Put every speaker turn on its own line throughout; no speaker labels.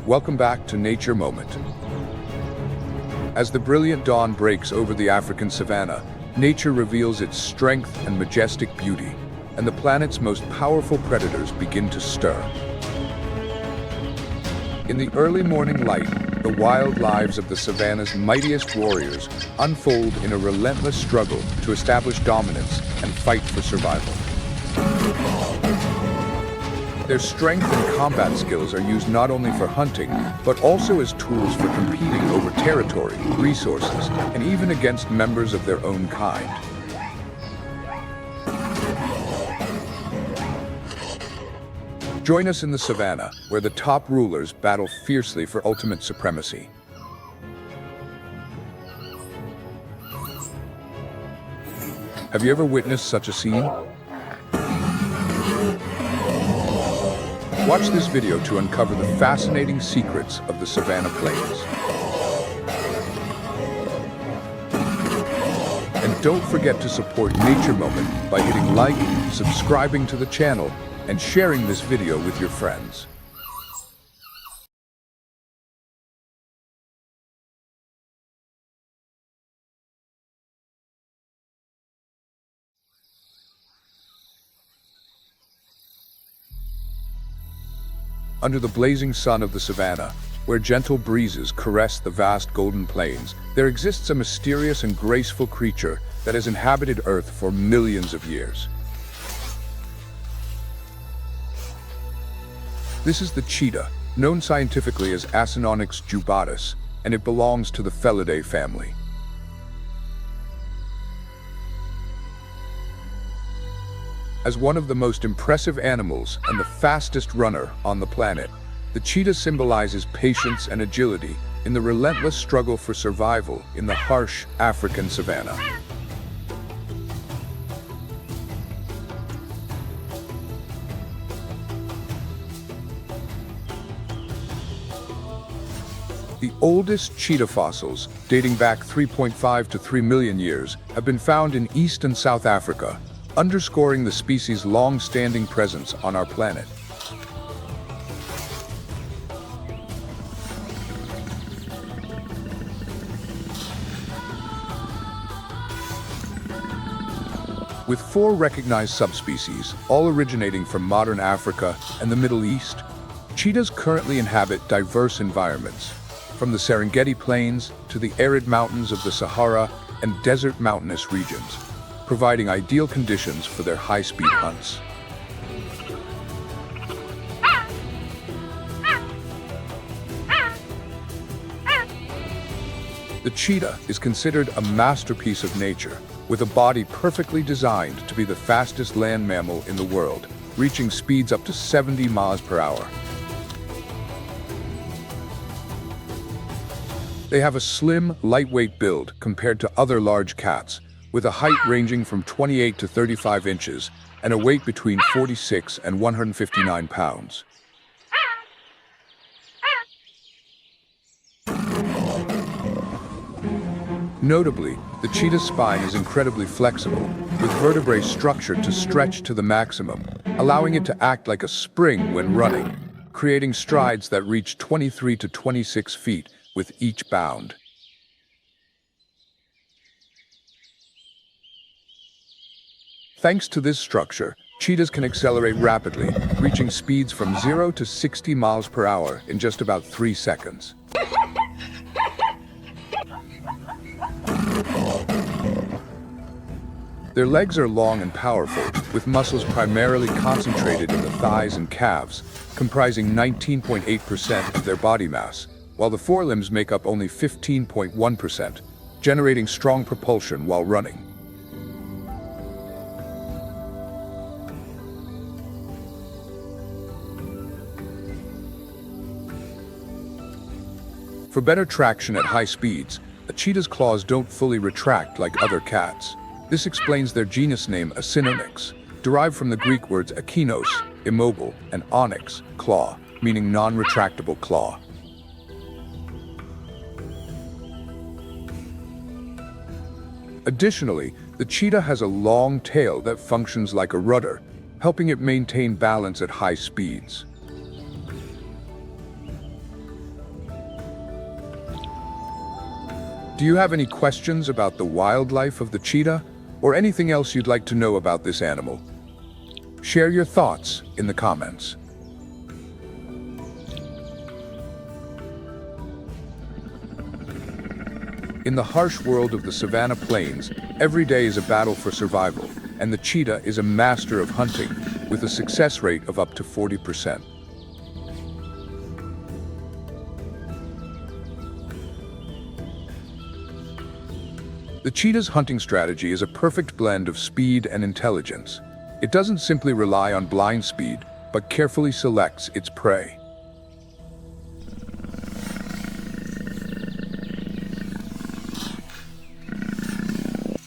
Welcome back to Nature Moment. As the brilliant dawn breaks over the African savanna, nature reveals its strength and majestic beauty, and the planet's most powerful predators begin to stir. In the early morning light, the wild lives of the savanna's mightiest warriors unfold in a relentless struggle to establish dominance and fight for survival. Their strength and combat skills are used not only for hunting, but also as tools for competing over territory, resources, and even against members of their own kind. Join us in the savannah, where the top rulers battle fiercely for ultimate supremacy. Have you ever witnessed such a scene? Watch this video to uncover the fascinating secrets of the savanna plains. And don't forget to support Nature Moment by hitting like, subscribing to the channel, and sharing this video with your friends. Under the blazing sun of the savanna, where gentle breezes caress the vast golden plains, there exists a mysterious and graceful creature that has inhabited Earth for millions of years. This is the cheetah, known scientifically as Acinonyx jubatus, and it belongs to the Blvd family. As one of the most impressive animals and the fastest runner on the planet, the cheetah symbolizes patience and agility in the relentless struggle for survival in the harsh African savanna. The oldest cheetah fossils, dating back 3.5 to 3 million years, have been found in East and South Africa, underscoring the species' long-standing presence on our planet. With 4 recognized subspecies, all originating from modern Africa and the Middle East, cheetahs currently inhabit diverse environments, from the Serengeti Plains to the arid mountains of the Sahara and desert mountainous regions, providing ideal conditions for their high-speed hunts. The cheetah is considered a masterpiece of nature, with a body perfectly designed to be the fastest land mammal in the world, reaching speeds up to 70 miles per hour. They have a slim, lightweight build compared to other large cats, with a height ranging from 28 to 35 inches and a weight between 46 and 159 pounds. Notably, the cheetah's spine is incredibly flexible, with vertebrae structured to stretch to the maximum, allowing it to act like a spring when running, creating strides that reach 23 to 26 feet with each bound. Thanks to this structure, cheetahs can accelerate rapidly, reaching speeds from 0 to 60 miles per hour in just about 3 seconds. Their legs are long and powerful, with muscles primarily concentrated in the thighs and calves, comprising 19.8% of their body mass, while the forelimbs make up only 15.1%, generating strong propulsion while running. For better traction at high speeds, a cheetah's claws don't fully retract like other cats. This explains their genus name Acinonyx, derived from the Greek words akinos, immobile, and onyx, claw, meaning non-retractable claw. Additionally, the cheetah has a long tail that functions like a rudder, helping it maintain balance at high speeds. Do you have any questions about the wildlife of the cheetah, or anything else you'd like to know about this animal? Share your thoughts in the comments. In the harsh world of the savanna plains, every day is a battle for survival, and the cheetah is a master of hunting, with a success rate of up to 40%. The cheetah's hunting strategy is a perfect blend of speed and intelligence. It doesn't simply rely on blind speed, but carefully selects its prey.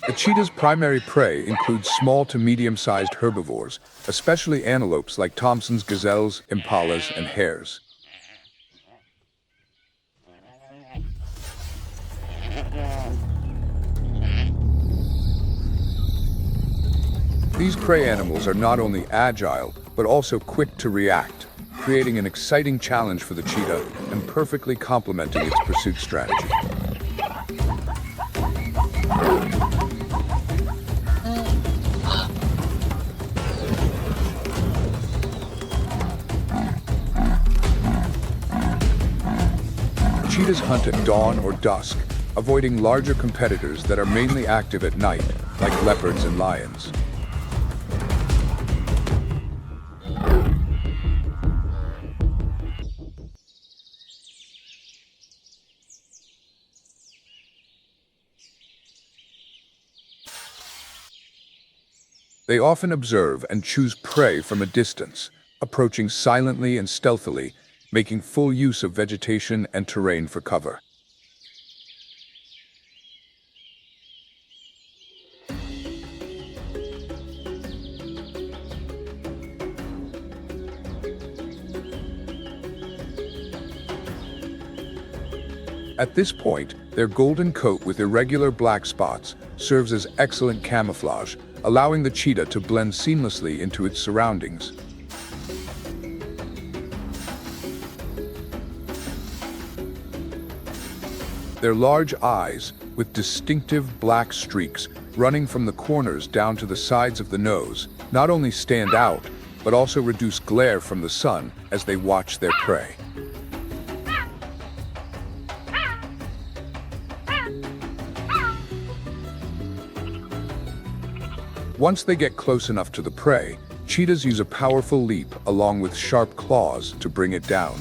The cheetah's primary prey includes small to medium-sized herbivores, especially antelopes like Thompson's gazelles, impalas, and hares. These prey animals are not only agile, but also quick to react, creating an exciting challenge for the cheetah and perfectly complementing its pursuit strategy. Cheetahs hunt at dawn or dusk, avoiding larger competitors that are mainly active at night, like leopards and lions. They often observe and choose prey from a distance, approaching silently and stealthily, making full use of vegetation and terrain for cover. At this point, their golden coat with irregular black spots serves as excellent camouflage, allowing the cheetah to blend seamlessly into its surroundings. Their large eyes, with distinctive black streaks running from the corners down to the sides of the nose, not only stand out, but also reduce glare from the sun as they watch their prey. Once they get close enough to the prey, cheetahs use a powerful leap along with sharp claws to bring it down.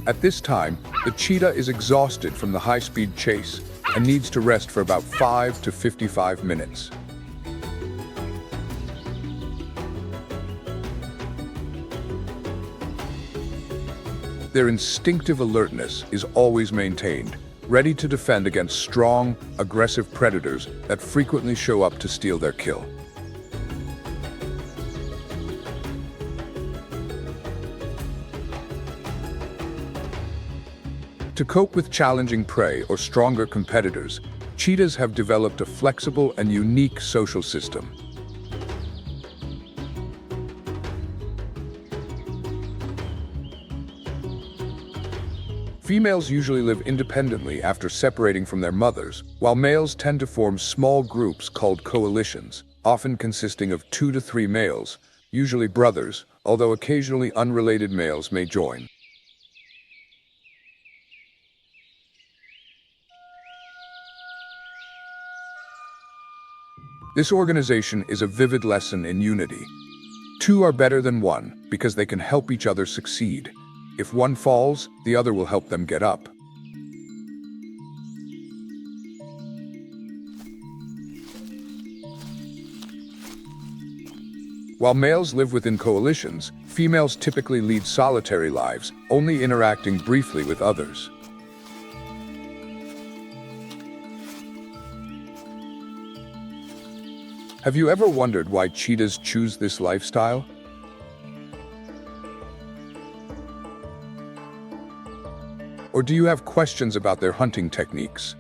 At this time, the cheetah is exhausted from the high-speed chase and needs to rest for about 5 to 55 minutes. Their instinctive alertness is always maintained, ready to defend against strong, aggressive predators that frequently show up to steal their kill. To cope with challenging prey or stronger competitors, cheetahs have developed a flexible and unique social system. Females usually live independently after separating from their mothers, while males tend to form small groups called coalitions, often consisting of 2 to 3 males, usually brothers, although occasionally unrelated males may join. This organization is a vivid lesson in unity. 2 are better than 1 because they can help each other succeed. If one falls, the other will help them get up. While males live within coalitions, females typically lead solitary lives, only interacting briefly with others. Have you ever wondered why cheetahs choose this lifestyle? Or do you have questions about their hunting techniques?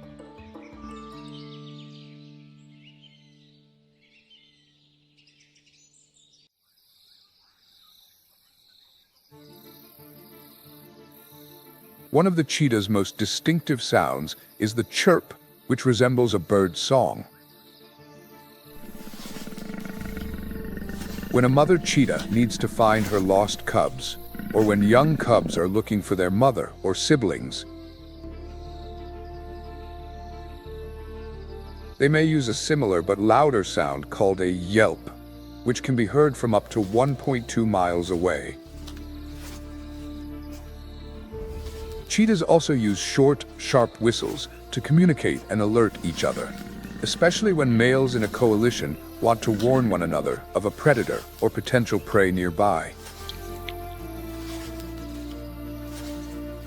One of the cheetah's most distinctive sounds is the chirp, which resembles a bird's song. When a mother cheetah needs to find her lost cubs, or when young cubs are looking for their mother or siblings, they may use a similar but louder sound called a yelp, which can be heard from up to 1.2 miles away. Cheetahs also use short, sharp whistles to communicate and alert each other, especially when males in a coalition want to warn one another of a predator or potential prey nearby.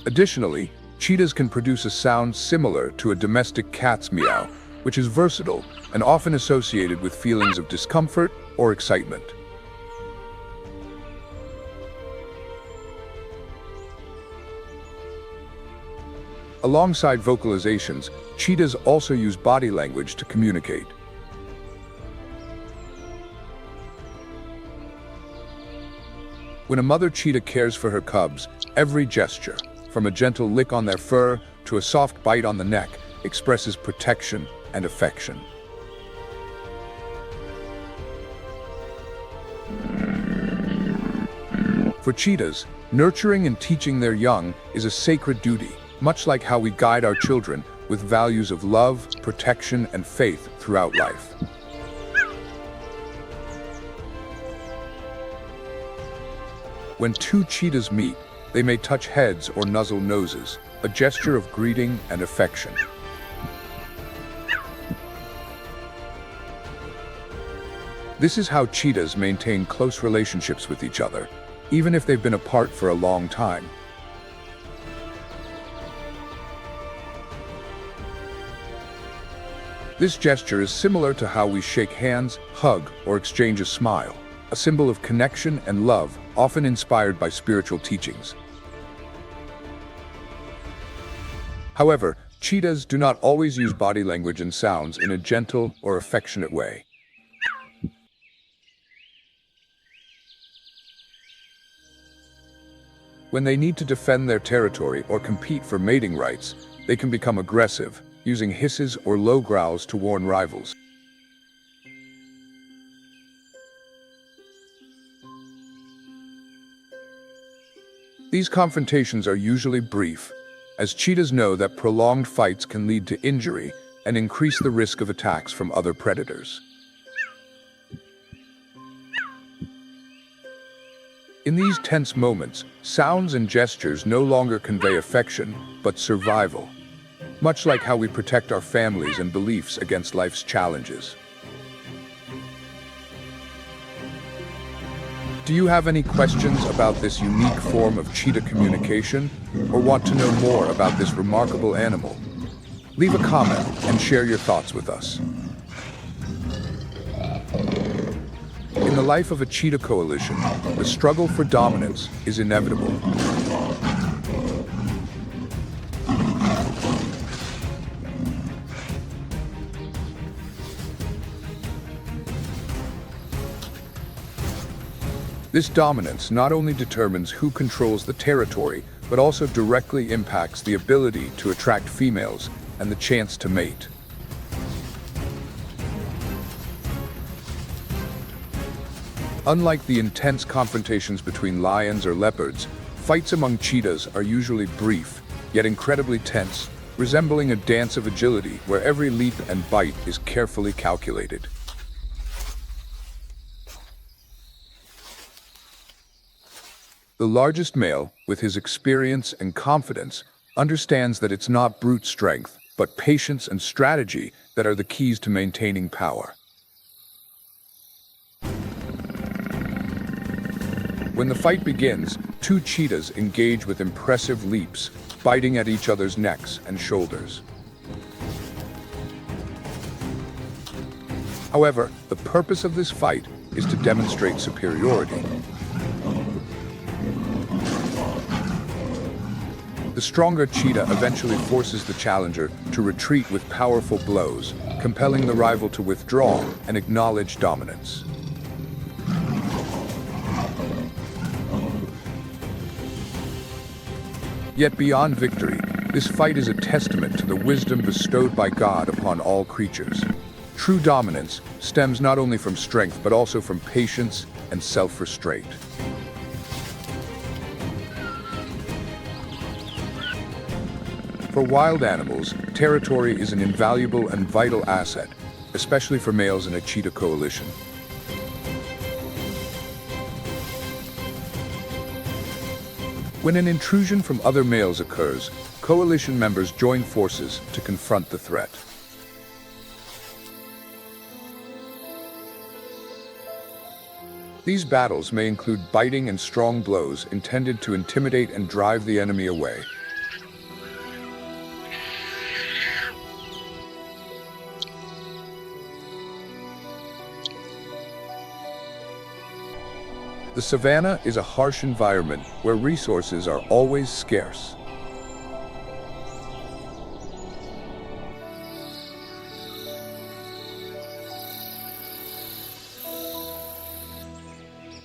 Additionally, cheetahs can produce a sound similar to a domestic cat's meow, which is versatile and often associated with feelings of discomfort or excitement. Alongside vocalizations, cheetahs also use body language to communicate. When a mother cheetah cares for her cubs, every gesture, from a gentle lick on their fur to a soft bite on the neck, expresses protection and affection. For cheetahs, nurturing and teaching their young is a sacred duty, much like how we guide our children with values of love, protection, and faith throughout life. When two cheetahs meet, they may touch heads or nuzzle noses, a gesture of greeting and affection. This is how cheetahs maintain close relationships with each other, even if they've been apart for a long time. This gesture is similar to how we shake hands, hug, or exchange a smile, a symbol of connection and love, often inspired by spiritual teachings. However, cheetahs do not always use body language and sounds in a gentle or affectionate way. When they need to defend their territory or compete for mating rights, they can become aggressive, using hisses or low growls to warn rivals. These confrontations are usually brief, as cheetahs know that prolonged fights can lead to injury and increase the risk of attacks from other predators. In these tense moments, sounds and gestures no longer convey affection, but survival, much like how we protect our families and beliefs against life's challenges. Do you have any questions about this unique form of cheetah communication, or want to know more about this remarkable animal? Leave a comment and share your thoughts with us. In the life of a cheetah coalition, the struggle for dominance is inevitable. This dominance not only determines who controls the territory, but also directly impacts the ability to attract females and the chance to mate. Unlike the intense confrontations between lions or leopards, fights among cheetahs are usually brief, yet incredibly tense, resembling a dance of agility where every leap and bite is carefully calculated. The largest male, with his experience and confidence, understands that it's not brute strength, but patience and strategy that are the keys to maintaining power. When the fight begins, two cheetahs engage with impressive leaps, biting at each other's necks and shoulders. However, the purpose of this fight is to demonstrate superiority. The stronger cheetah eventually forces the challenger to retreat with powerful blows, compelling the rival to withdraw and acknowledge dominance. Yet beyond victory, this fight is a testament to the wisdom bestowed by God upon all creatures. True dominance stems not only from strength but also from patience and self-restraint. For wild animals, territory is an invaluable and vital asset, especially for males in a cheetah coalition. When an intrusion from other males occurs, coalition members join forces to confront the threat. These battles may include biting and strong blows intended to intimidate and drive the enemy away. The savanna is a harsh environment where resources are always scarce.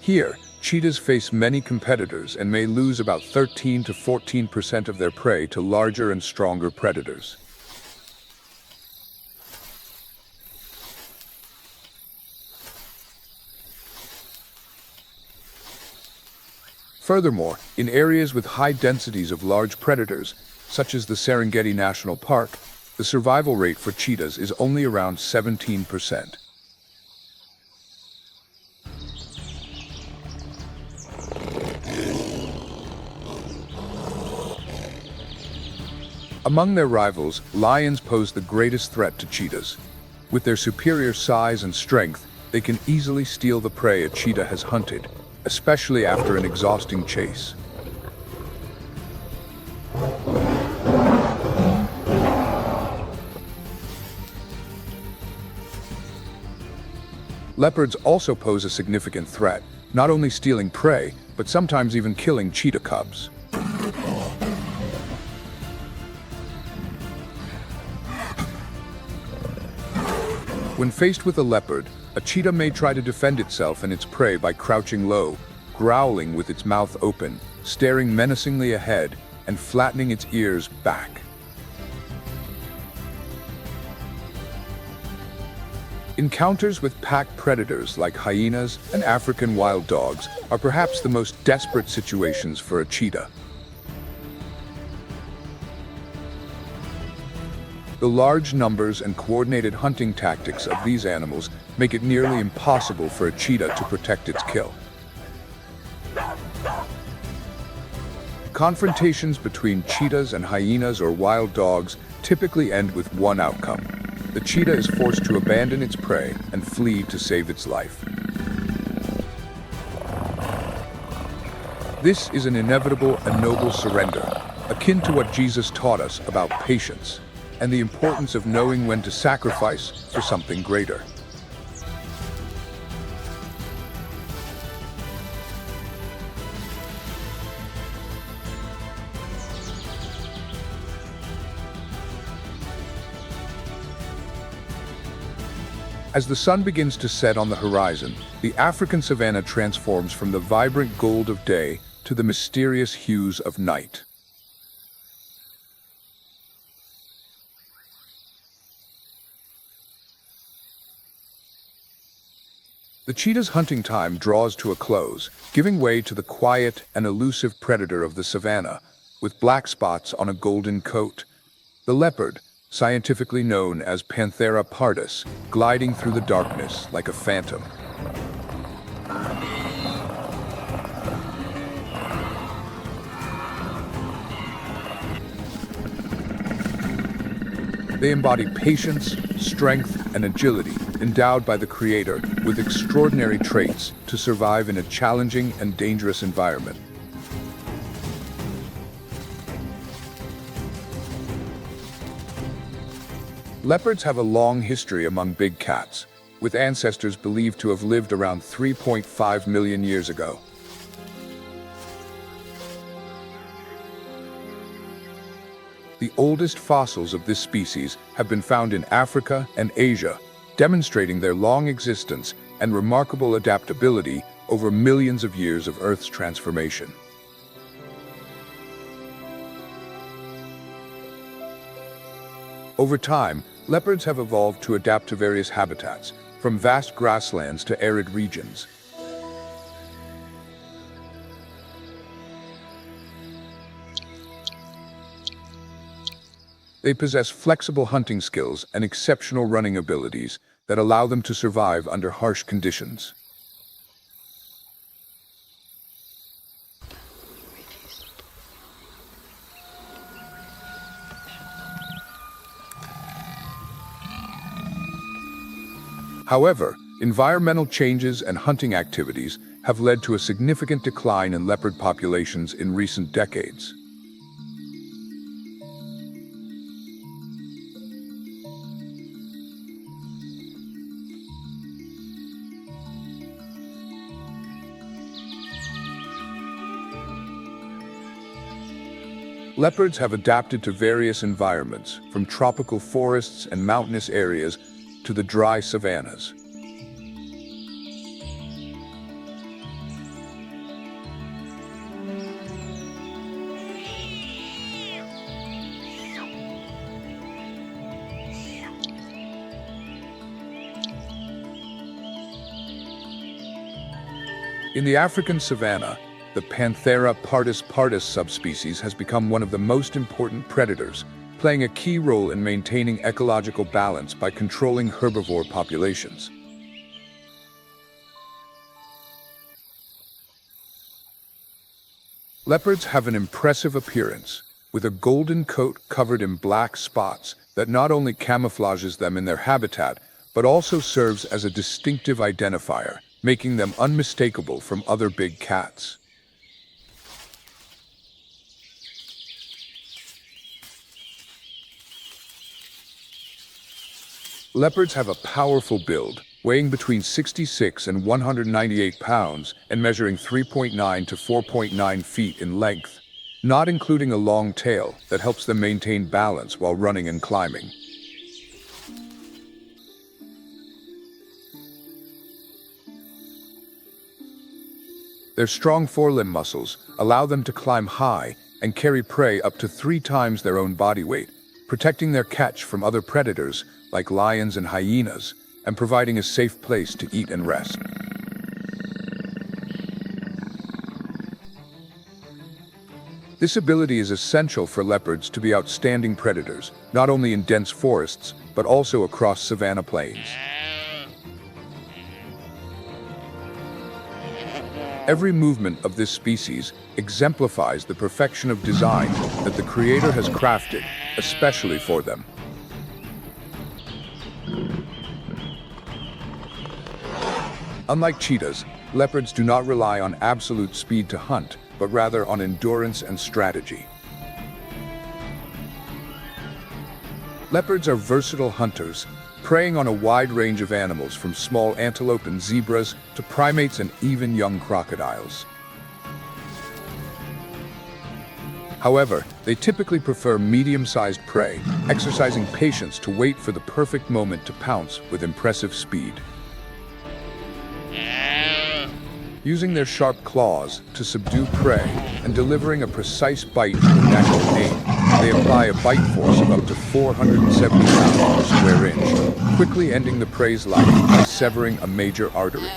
Here, cheetahs face many competitors and may lose about 13 to 14% of their prey to larger and stronger predators. Furthermore, in areas with high densities of large predators, such as the Serengeti National Park, the survival rate for cheetahs is only around 17%. Among their rivals, lions pose the greatest threat to cheetahs. With their superior size and strength, they can easily steal the prey a cheetah has hunted, especially after an exhausting chase. Leopards also pose a significant threat, not only stealing prey, but sometimes even killing cheetah cubs. When faced with a leopard, a cheetah may try to defend itself and its prey by crouching low, growling with its mouth open, staring menacingly ahead, and flattening its ears back. Encounters with pack predators like hyenas and African wild dogs are perhaps the most desperate situations for a cheetah. The large numbers and coordinated hunting tactics of these animals make it nearly impossible for a cheetah to protect its kill. Confrontations between cheetahs and hyenas or wild dogs typically end with one outcome. The cheetah is forced to abandon its prey and flee to save its life. This is an inevitable and noble surrender, akin to what Jesus taught us about patience and the importance of knowing when to sacrifice for something greater. As the sun begins to set on the horizon, the African savanna transforms from the vibrant gold of day to the mysterious hues of night. The cheetah's hunting time draws to a close, giving way to the quiet and elusive predator of the savanna, with black spots on a golden coat. The leopard, scientifically known as Panthera pardus, gliding through the darkness like a phantom. They embody patience, strength, and agility, endowed by the Creator with extraordinary traits to survive in a challenging and dangerous environment. Leopards have a long history among big cats, with ancestors believed to have lived around 3.5 million years ago. The oldest fossils of this species have been found in Africa and Asia, demonstrating their long existence and remarkable adaptability over millions of years of Earth's transformation. Over time, leopards have evolved to adapt to various habitats, from vast grasslands to arid regions. They possess flexible hunting skills and exceptional running abilities that allow them to survive under harsh conditions. However, environmental changes and hunting activities have led to a significant decline in leopard populations in recent decades. Leopards have adapted to various environments, from tropical forests and mountainous areas to the dry savannas. In the African savanna, the Panthera pardus pardus subspecies has become one of the most important predators, playing a key role in maintaining ecological balance by controlling herbivore populations. Leopards have an impressive appearance, with a golden coat covered in black spots that not only camouflages them in their habitat, but also serves as a distinctive identifier, making them unmistakable from other big cats. Leopards have a powerful build, weighing between 66 and 198 pounds and measuring 3.9 to 4.9 feet in length, not including a long tail that helps them maintain balance while running and climbing. Their strong forelimb muscles allow them to climb high and carry prey up to 3 times their own body weight, protecting their catch from other predators like lions and hyenas, and providing a safe place to eat and rest. This ability is essential for leopards to be outstanding predators, not only in dense forests, but also across savanna plains. Every movement of this species exemplifies the perfection of design that the Creator has crafted, especially for them. Unlike cheetahs, leopards do not rely on absolute speed to hunt, but rather on endurance and strategy. Leopards are versatile hunters, preying on a wide range of animals from small antelope and zebras to primates and even young crocodiles. However, they typically prefer medium-sized prey, exercising patience to wait for the perfect moment to pounce with impressive speed. Using their sharp claws to subdue prey and delivering a precise bite to the neck or nape, they apply a bite force of up to 470 pounds per square inch, quickly ending the prey's life by severing a major artery.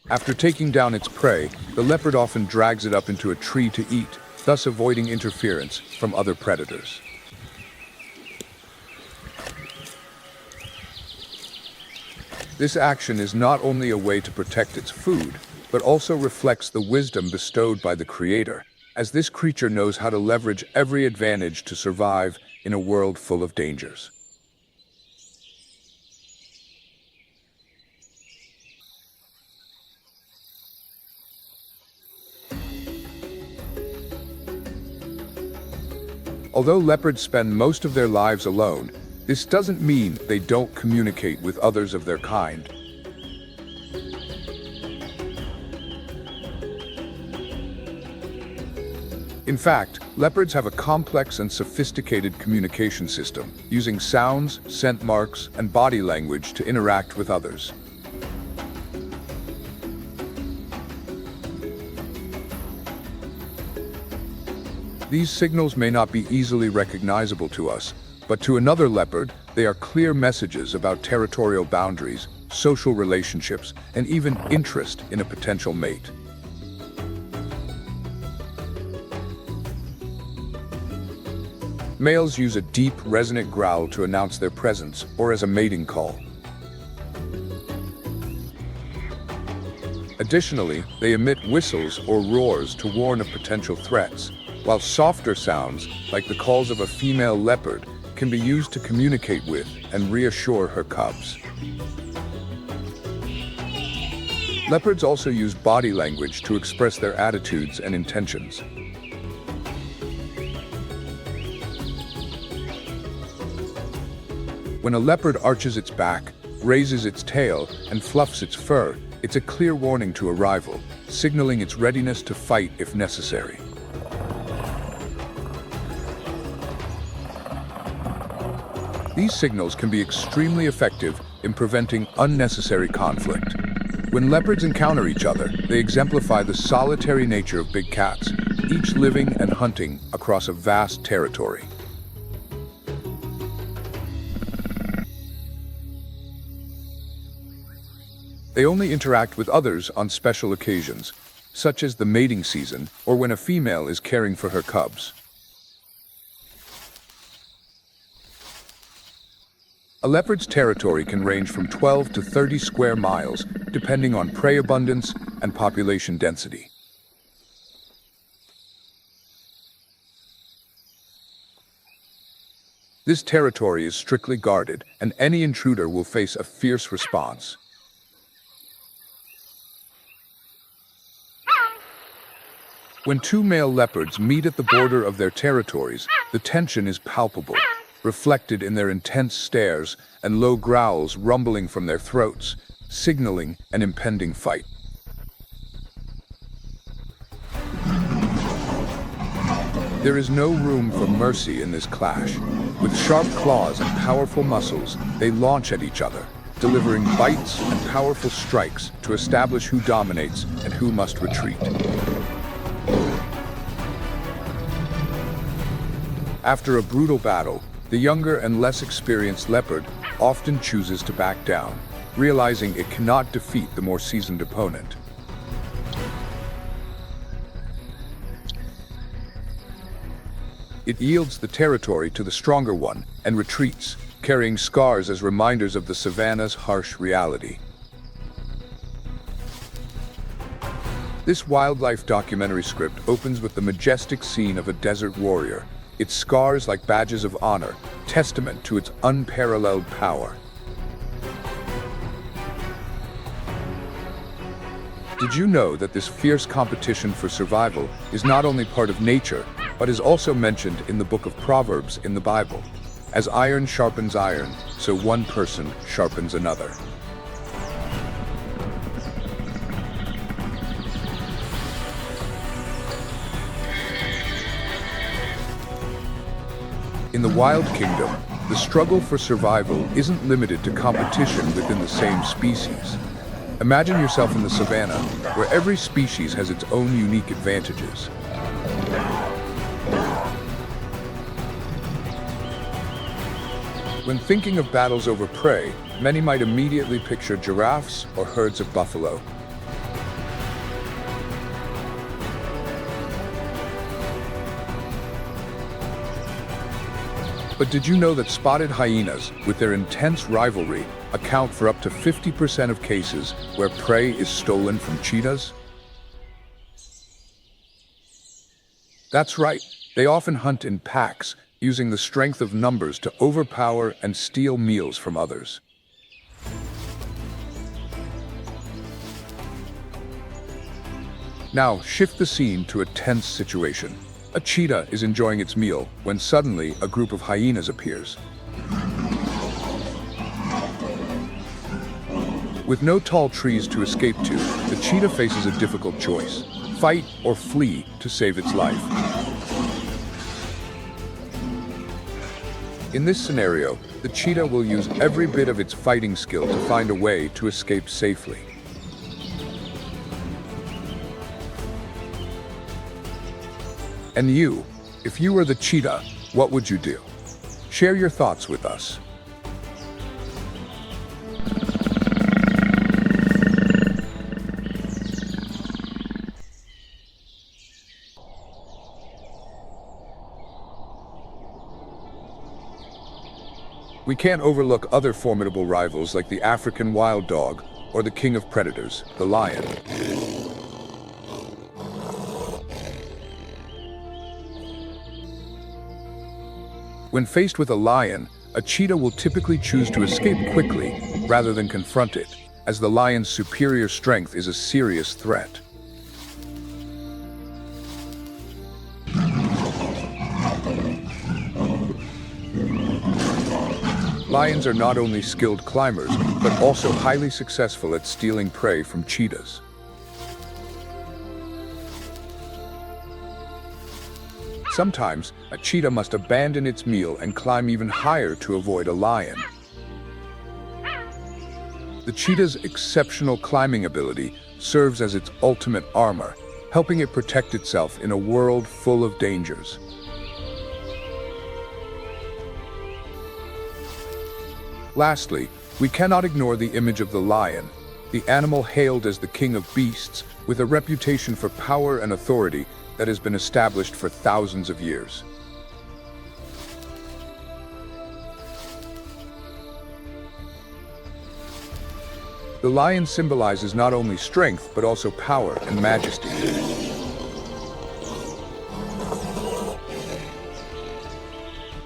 After taking down its prey, the leopard often drags it up into a tree to eat, thus avoiding interference from other predators. This action is not only a way to protect its food, but also reflects the wisdom bestowed by the Creator, as this creature knows how to leverage every advantage to survive in a world full of dangers. Although leopards spend most of their lives alone, this doesn't mean they don't communicate with others of their kind. In fact, leopards have a complex and sophisticated communication system, using sounds, scent marks, and body language to interact with others. These signals may not be easily recognizable to us, but to another leopard, they are clear messages about territorial boundaries, social relationships, and even interest in a potential mate. Males use a deep, resonant growl to announce their presence or as a mating call. Additionally, they emit whistles or roars to warn of potential threats, while softer sounds, like the calls of a female leopard, can be used to communicate with and reassure her cubs. Leopards also use body language to express their attitudes and intentions. When a leopard arches its back, raises its tail, and fluffs its fur, it's a clear warning to a rival, signaling its readiness to fight if necessary. These signals can be extremely effective in preventing unnecessary conflict. When leopards encounter each other, they exemplify the solitary nature of big cats, each living and hunting across a vast territory. They only interact with others on special occasions, such as the mating season or when a female is caring for her cubs. A leopard's territory can range from 12 to 30 square miles, depending on prey abundance and population density. This territory is strictly guarded, and any intruder will face a fierce response. When two male leopards meet at the border of their territories, the tension is palpable, reflected in their intense stares and low growls rumbling from their throats, signaling an impending fight. There is no room for mercy in this clash. With sharp claws and powerful muscles, they launch at each other, delivering bites and powerful strikes to establish who dominates and who must retreat. After a brutal battle, the younger and less experienced leopard often chooses to back down, realizing it cannot defeat the more seasoned opponent. It yields the territory to the stronger one and retreats, carrying scars as reminders of the savannah's harsh reality. This wildlife documentary script opens with the majestic scene of a desert warrior, its scars like badges of honor, testament to its unparalleled power. Did you know that this fierce competition for survival is not only part of nature, but is also mentioned in the book of Proverbs in the Bible? As iron sharpens iron, so one person sharpens another. In the wild kingdom, the struggle for survival isn't limited to competition within the same species. Imagine yourself in the savannah, where every species has its own unique advantages. When thinking of battles over prey, many might immediately picture giraffes or herds of buffalo. But did you know that spotted hyenas, with their intense rivalry, account for up to 50% of cases where prey is stolen from cheetahs? That's right, they often hunt in packs, using the strength of numbers to overpower and steal meals from others. Now, shift the scene to a tense situation. A cheetah is enjoying its meal when suddenly a group of hyenas appears. With no tall trees to escape to, the cheetah faces a difficult choice: fight or flee to save its life. In this scenario, the cheetah will use every bit of its fighting skill to find a way to escape safely. And you, If you were the cheetah, what would you do? Share your thoughts with us. We can't overlook other formidable rivals like the African wild dog or the king of predators, the lion. When faced with a lion, a cheetah will typically choose to escape quickly rather than confront it, as the lion's superior strength is a serious threat. Lions are not only skilled climbers, but also highly successful at stealing prey from cheetahs. Sometimes, a cheetah must abandon its meal and climb even higher to avoid a lion. The cheetah's exceptional climbing ability serves as its ultimate armor, helping it protect itself in a world full of dangers. Lastly, we cannot ignore the image of the lion, the animal hailed as the king of beasts, with a reputation for power and authority that has been established for thousands of years. The lion symbolizes not only strength, but also power and majesty.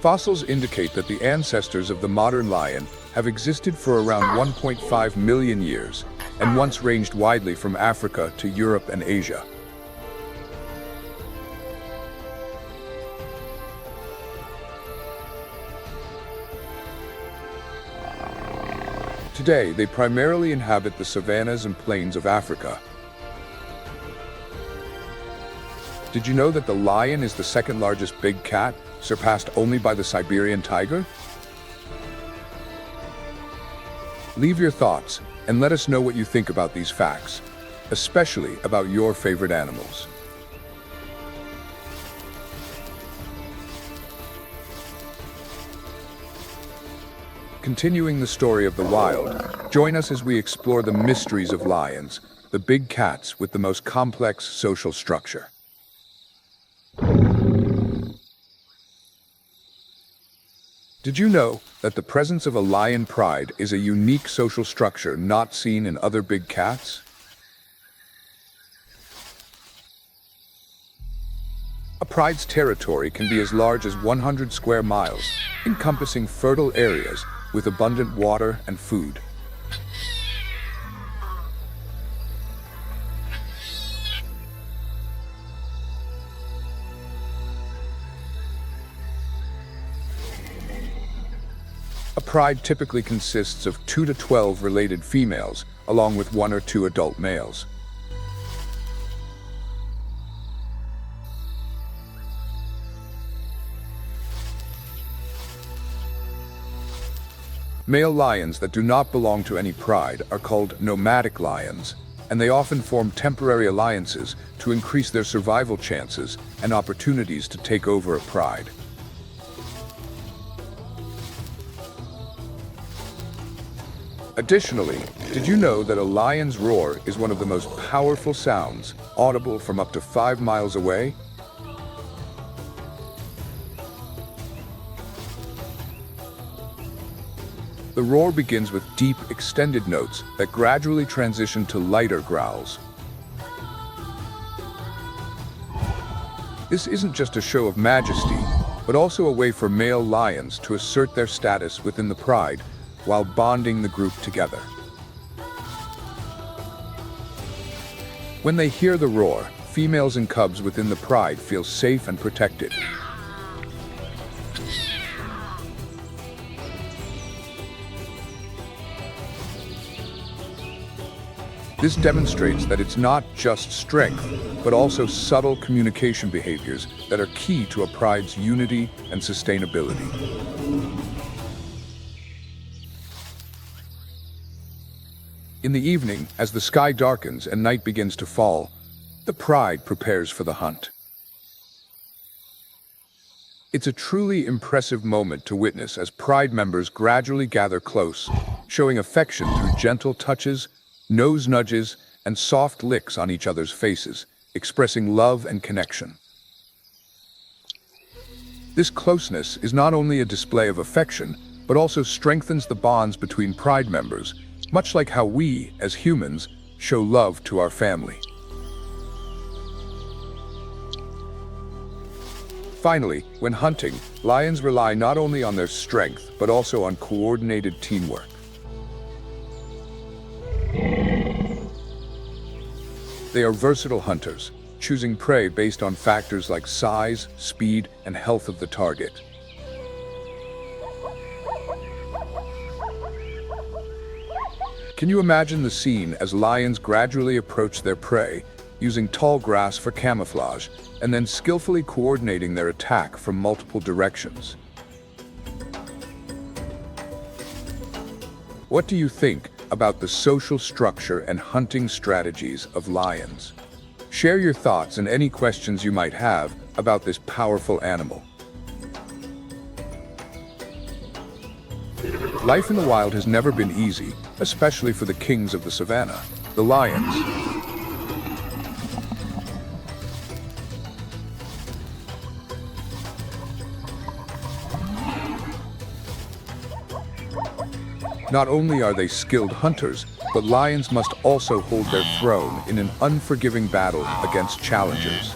Fossils indicate that the ancestors of the modern lion have existed for around 1.5 million years and once ranged widely from Africa to Europe and Asia. Today, they primarily inhabit the savannas and plains of Africa. Did you know that the lion is the second largest big cat, surpassed only by the Siberian tiger? Leave your thoughts and let us know what you think about these facts, especially about your favorite animals. Continuing the story of the wild, join us as we explore the mysteries of lions, the big cats with the most complex social structure. Did you know that the presence of a lion pride is a unique social structure not seen in other big cats? A pride's territory can be as large as 100 square miles, encompassing fertile areas with abundant water and food. A pride typically consists of 2 to 12 related females, along with 1 or 2 adult males. Male lions that do not belong to any pride are called nomadic lions, and they often form temporary alliances to increase their survival chances and opportunities to take over a pride. Additionally, did you know that a lion's roar is one of the most powerful sounds, audible from up to 5 miles away? The roar begins with deep, extended notes that gradually transition to lighter growls. This isn't just a show of majesty, but also a way for male lions to assert their status within the pride while bonding the group together. When they hear the roar, females and cubs within the pride feel safe and protected. This demonstrates that it's not just strength, but also subtle communication behaviors that are key to a pride's unity and sustainability. In the evening, as the sky darkens and night begins to fall, the pride prepares for the hunt. It's a truly impressive moment to witness as Pride members gradually gather close, showing affection through gentle touches, nose nudges, and soft licks on each other's faces, expressing love and connection. This closeness is not only a display of affection, but also strengthens the bonds between Pride members, much like how we, as humans, show love to our family. Finally, when hunting, lions rely not only on their strength, but also on coordinated teamwork. They are versatile hunters, choosing prey based on factors like size, speed, and health of the target. Can you imagine the scene as lions gradually approach their prey, using tall grass for camouflage, and then skillfully coordinating their attack from multiple directions? What do you think about the social structure and hunting strategies of lions? Share your thoughts and any questions you might have about this powerful animal. Life in the wild has never been easy, especially for the kings of the savannah, the lions. Not only are they skilled hunters, but lions must also hold their throne in an unforgiving battle against challengers.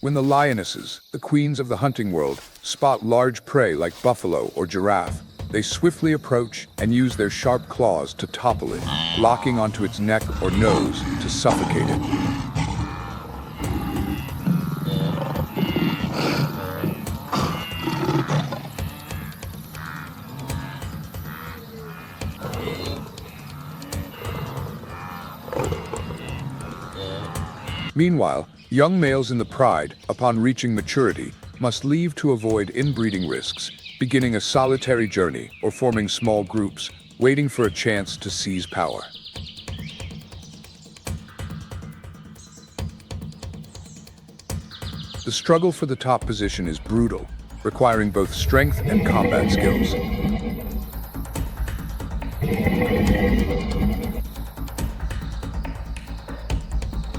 When the lionesses, the queens of the hunting world, spot large prey like buffalo or giraffe, they swiftly approach and use their sharp claws to topple it, locking onto its neck or nose to suffocate it. Meanwhile, young males in the pride, upon reaching maturity, must leave to avoid inbreeding risks, beginning a solitary journey or forming small groups, waiting for a chance to seize power. The struggle for the top position is brutal, requiring both strength and combat skills.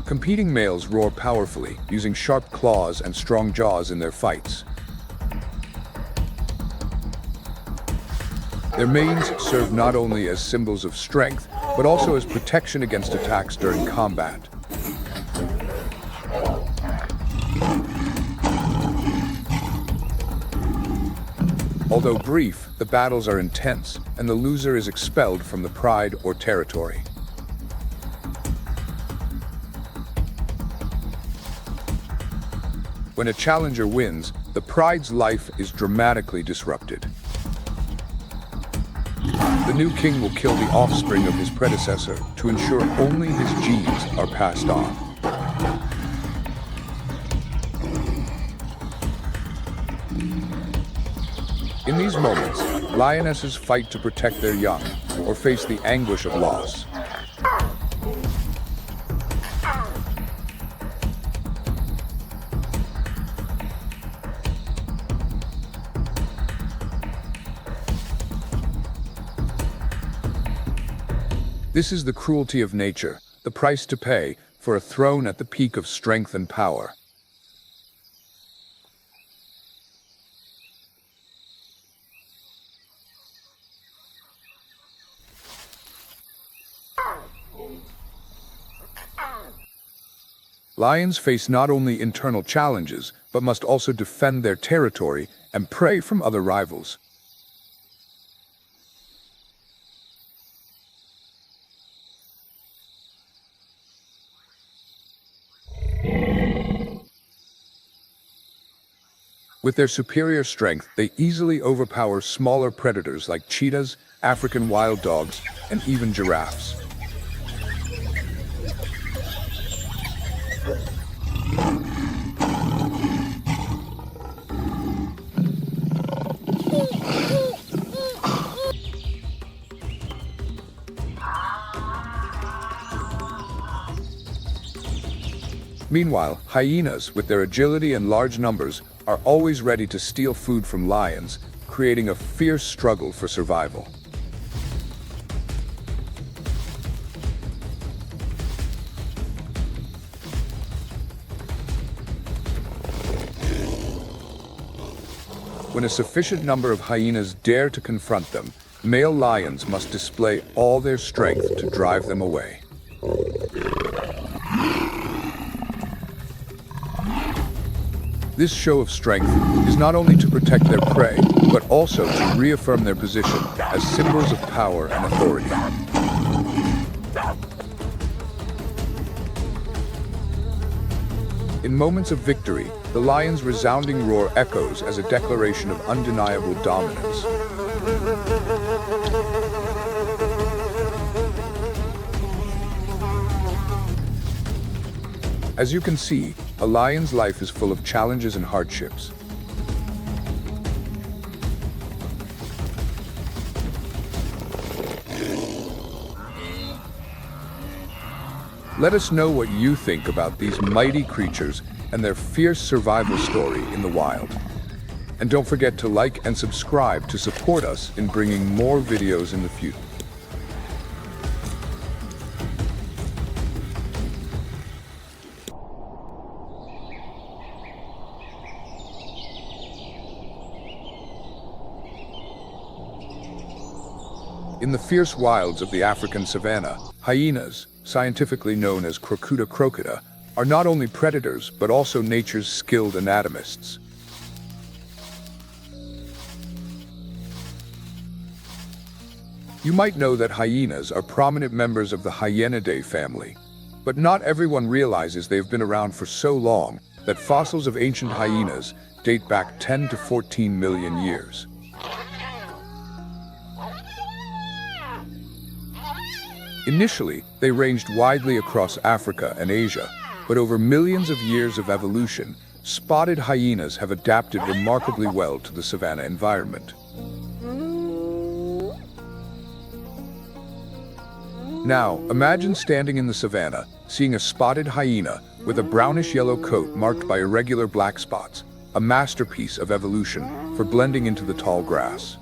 Competing males roar powerfully, using sharp claws and strong jaws in their fights. Their manes serve not only as symbols of strength, but also as protection against attacks during combat. Although brief, the battles are intense, and the loser is expelled from the pride or territory. When a challenger wins, the pride's life is dramatically disrupted. The new king will kill the offspring of his predecessor to ensure only his genes are passed on. In these moments, lionesses fight to protect their young or face the anguish of loss. This is the cruelty of nature, the price to pay for a throne at the peak of strength and power. Lions face not only internal challenges, but must also defend their territory and prey from other rivals. With their superior strength, they easily overpower smaller predators like cheetahs, African wild dogs, and even giraffes. Meanwhile, hyenas, with their agility and large numbers, are always ready to steal food from lions, creating a fierce struggle for survival. When a sufficient number of hyenas dare to confront them, male lions must display all their strength to drive them away. This show of strength is not only to protect their prey, but also to reaffirm their position as symbols of power and authority. In moments of victory, the lion's resounding roar echoes as a declaration of undeniable dominance. As you can see, a lion's life is full of challenges and hardships. Let us know what you think about these mighty creatures and their fierce survival story in the wild. And don't forget to like and subscribe to support us in bringing more videos in the future. In the fierce wilds of the African savanna, hyenas, scientifically known as Crocuta crocata, are not only predators but also nature's skilled anatomists. You might know that hyenas are prominent members of the Hyenidae family, but not everyone realizes they've been around for so long that fossils of ancient hyenas date back 10 to 14 million years. Initially, they ranged widely across Africa and Asia, but over millions of years of evolution, spotted hyenas have adapted remarkably well to the savanna environment. Now, imagine standing in the savanna, seeing a spotted hyena with a brownish-yellow coat marked by irregular black spots, a masterpiece of evolution for blending into the tall grass.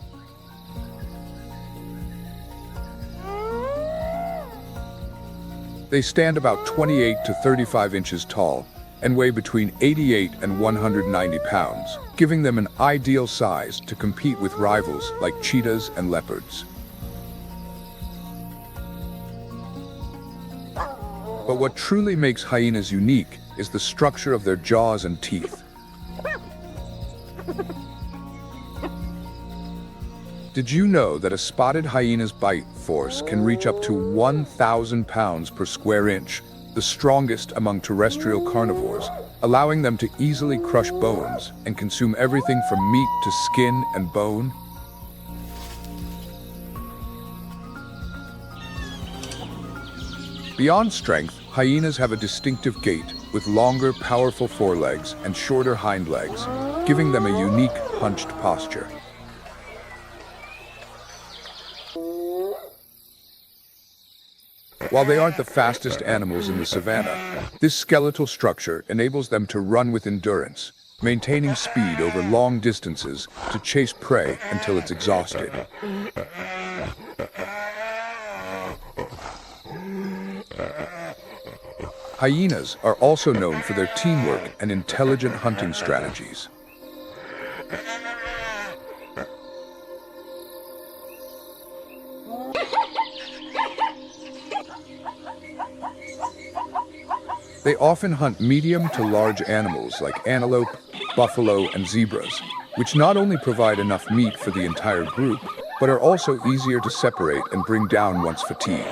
They stand about 28 to 35 inches tall and weigh between 88 and 190 pounds, giving them an ideal size to compete with rivals like cheetahs and leopards. But what truly makes hyenas unique is the structure of their jaws and teeth. Did you know that a spotted hyena's bite force can reach up to 1,000 pounds per square inch, the strongest among terrestrial carnivores, allowing them to easily crush bones and consume everything from meat to skin and bone? Beyond strength, hyenas have a distinctive gait with longer, powerful forelegs and shorter hind legs, giving them a unique hunched posture. While they aren't the fastest animals in the savanna, this skeletal structure enables them to run with endurance, maintaining speed over long distances to chase prey until it's exhausted. Hyenas are also known for their teamwork and intelligent hunting strategies. They often hunt medium to large animals like antelope, buffalo, and zebras, which not only provide enough meat for the entire group, but are also easier to separate and bring down once fatigued.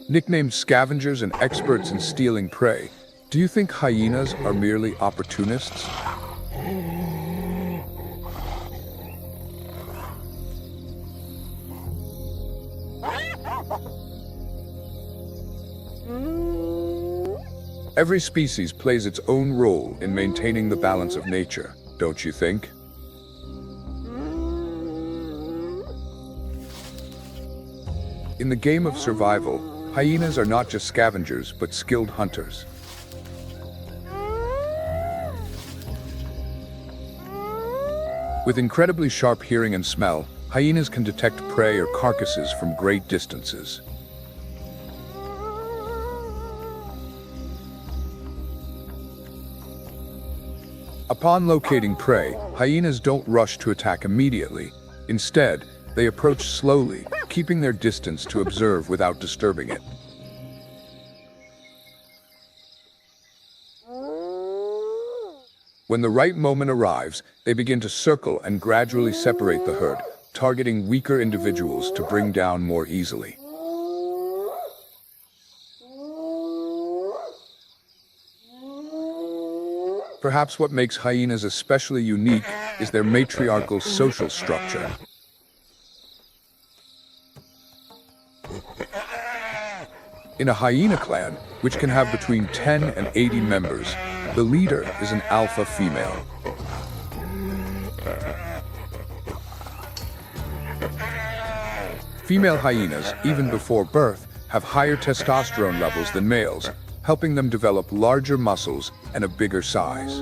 Nicknamed scavengers and experts in stealing prey, do you think hyenas are merely opportunists? Every species plays its own role in maintaining the balance of nature, don't you think? In the game of survival, hyenas are not just scavengers, but skilled hunters. With incredibly sharp hearing and smell, hyenas can detect prey or carcasses from great distances. Upon locating prey, hyenas don't rush to attack immediately. Instead, they approach slowly, keeping their distance to observe without disturbing it. When the right moment arrives, they begin to circle and gradually separate the herd, targeting weaker individuals to bring down more easily. Perhaps what makes hyenas especially unique is their matriarchal social structure. In a hyena clan, which can have between 10 and 80 members, the leader is an alpha female. Female hyenas, even before birth, have higher testosterone levels than males, helping them develop larger muscles and a bigger size.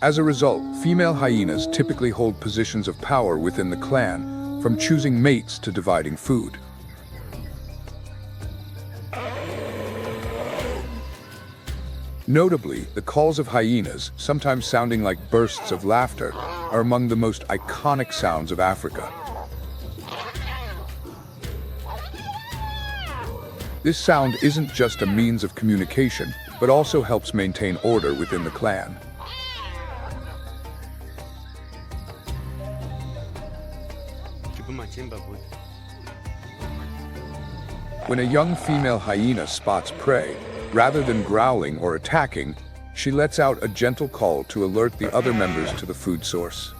As a result, female hyenas typically hold positions of power within the clan, from choosing mates to dividing food. Notably, the calls of hyenas, sometimes sounding like bursts of laughter, are among the most iconic sounds of Africa. This sound isn't just a means of communication, but also helps maintain order within the clan. When a young female hyena spots prey, rather than growling or attacking, she lets out a gentle call to alert the other members to the food source.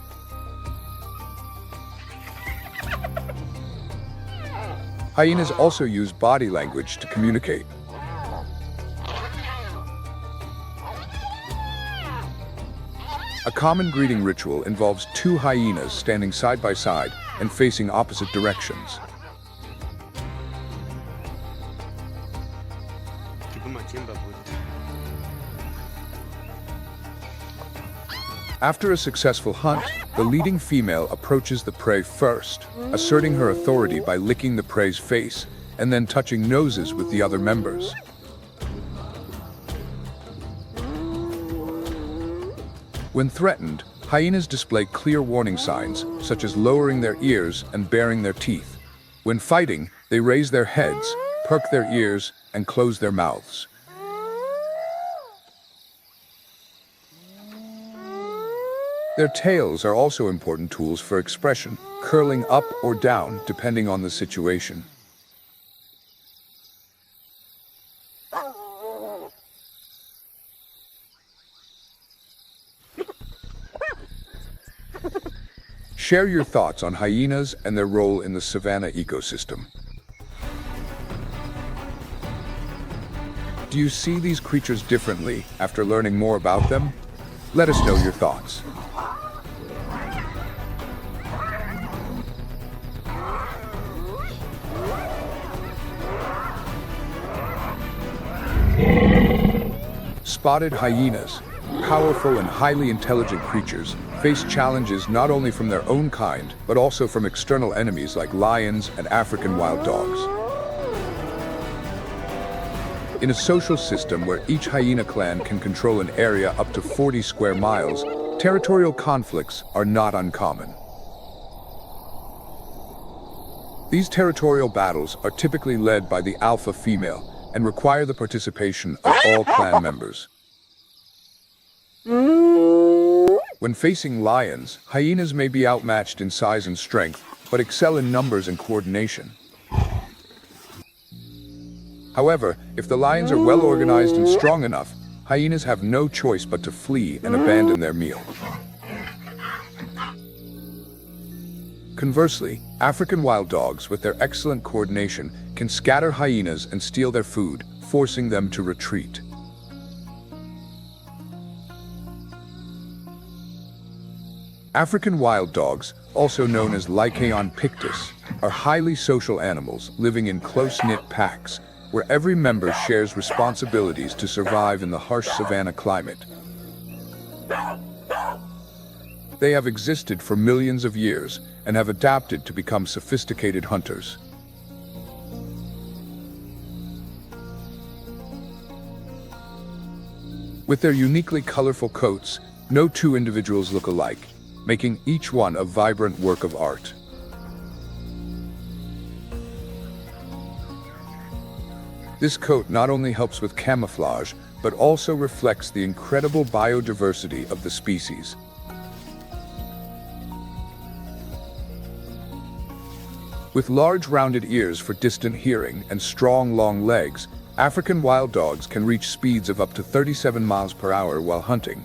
Hyenas also use body language to communicate. A common greeting ritual involves two hyenas standing side by side and facing opposite directions. After a successful hunt, the leading female approaches the prey first, asserting her authority by licking the prey's face and then touching noses with the other members. When threatened, hyenas display clear warning signs, such as lowering their ears and baring their teeth. When fighting, they raise their heads, perk their ears, and close their mouths. Their tails are also important tools for expression, curling up or down depending on the situation. Share your thoughts on hyenas and their role in the savanna ecosystem. Do you see these creatures differently after learning more about them? Let us know your thoughts. Spotted hyenas, powerful and highly intelligent creatures, face challenges not only from their own kind, but also from external enemies like lions and African wild dogs. In a social system where each hyena clan can control an area up to 40 square miles, territorial conflicts are not uncommon. These territorial battles are typically led by the alpha female and require the participation of all clan members. When facing lions, hyenas may be outmatched in size and strength, but excel in numbers and coordination. However, if the lions are well organized and strong enough, hyenas have no choice but to flee and abandon their meal. Conversely, African wild dogs, with their excellent coordination, can scatter hyenas and steal their food, forcing them to retreat. African wild dogs, also known as Lycaon pictus, are highly social animals living in close-knit packs, where every member shares responsibilities to survive in the harsh savanna climate. They have existed for millions of years and have adapted to become sophisticated hunters. With their uniquely colorful coats, no two individuals look alike, making each one a vibrant work of art. This coat not only helps with camouflage, but also reflects the incredible biodiversity of the species. With large rounded ears for distant hearing and strong long legs, African wild dogs can reach speeds of up to 37 miles per hour while hunting.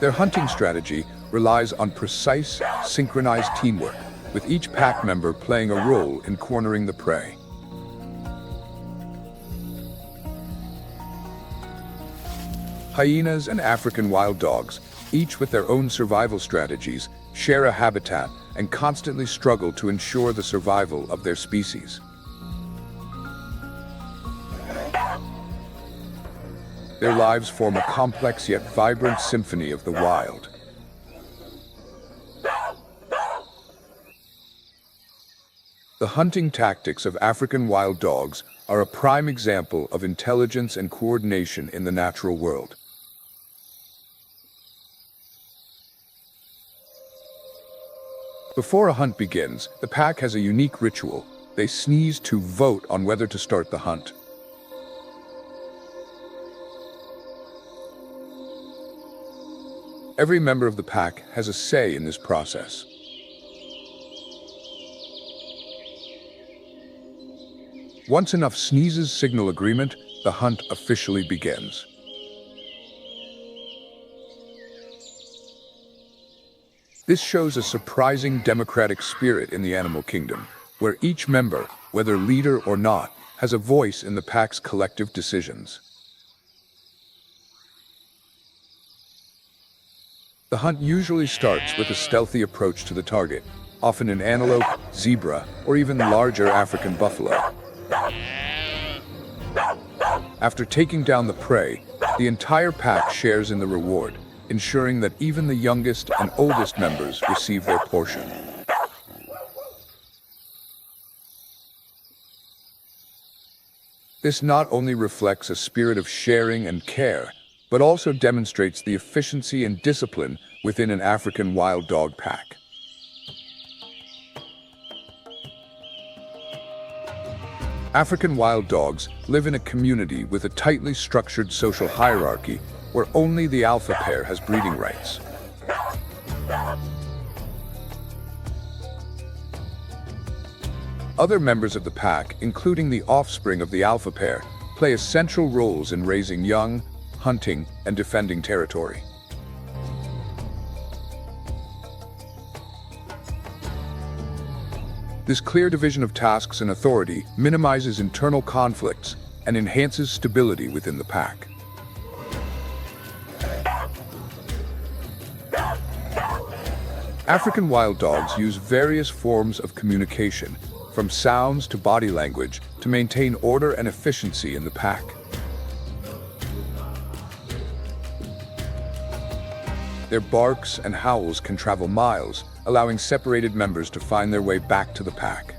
Their hunting strategy relies on precise, synchronized teamwork, with each pack member playing a role in cornering the prey. Hyenas and African wild dogs, each with their own survival strategies, share a habitat and constantly struggle to ensure the survival of their species. Their lives form a complex yet vibrant symphony of the wild. The hunting tactics of African wild dogs are a prime example of intelligence and coordination in the natural world. Before a hunt begins, the pack has a unique ritual. They sneeze to vote on whether to start the hunt. Every member of the pack has a say in this process. Once enough sneezes signal agreement, the hunt officially begins. This shows a surprising democratic spirit in the animal kingdom, where each member, whether leader or not, has a voice in the pack's collective decisions. The hunt usually starts with a stealthy approach to the target, often an antelope, zebra, or even larger African buffalo. After taking down the prey, the entire pack shares in the reward, ensuring that even the youngest and oldest members receive their portion. This not only reflects a spirit of sharing and care, but also demonstrates the efficiency and discipline within an African wild dog pack. African wild dogs live in a community with a tightly structured social hierarchy where only the alpha pair has breeding rights. Other members of the pack, including the offspring of the alpha pair, play essential roles in raising young, hunting, and defending territory. This clear division of tasks and authority minimizes internal conflicts and enhances stability within the pack. African wild dogs use various forms of communication, from sounds to body language, to maintain order and efficiency in the pack. Their barks and howls can travel miles, allowing separated members to find their way back to the pack.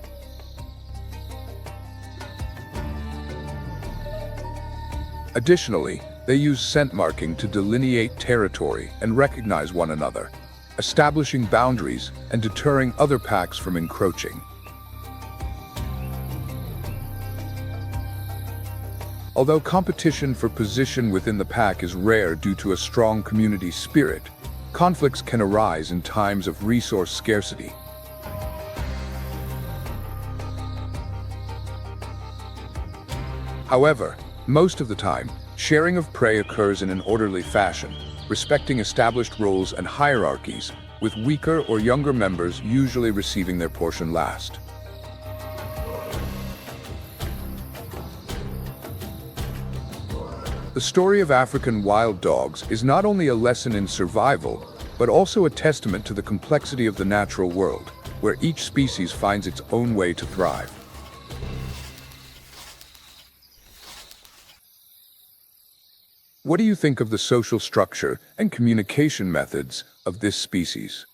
Additionally, they use scent marking to delineate territory and recognize one another, establishing boundaries and deterring other packs from encroaching. Although competition for position within the pack is rare due to a strong community spirit, conflicts can arise in times of resource scarcity. However, most of the time, sharing of prey occurs in an orderly fashion, respecting established roles and hierarchies, with weaker or younger members usually receiving their portion last. The story of African wild dogs is not only a lesson in survival, but also a testament to the complexity of the natural world, where each species finds its own way to thrive. What do you think of the social structure and communication methods of this species?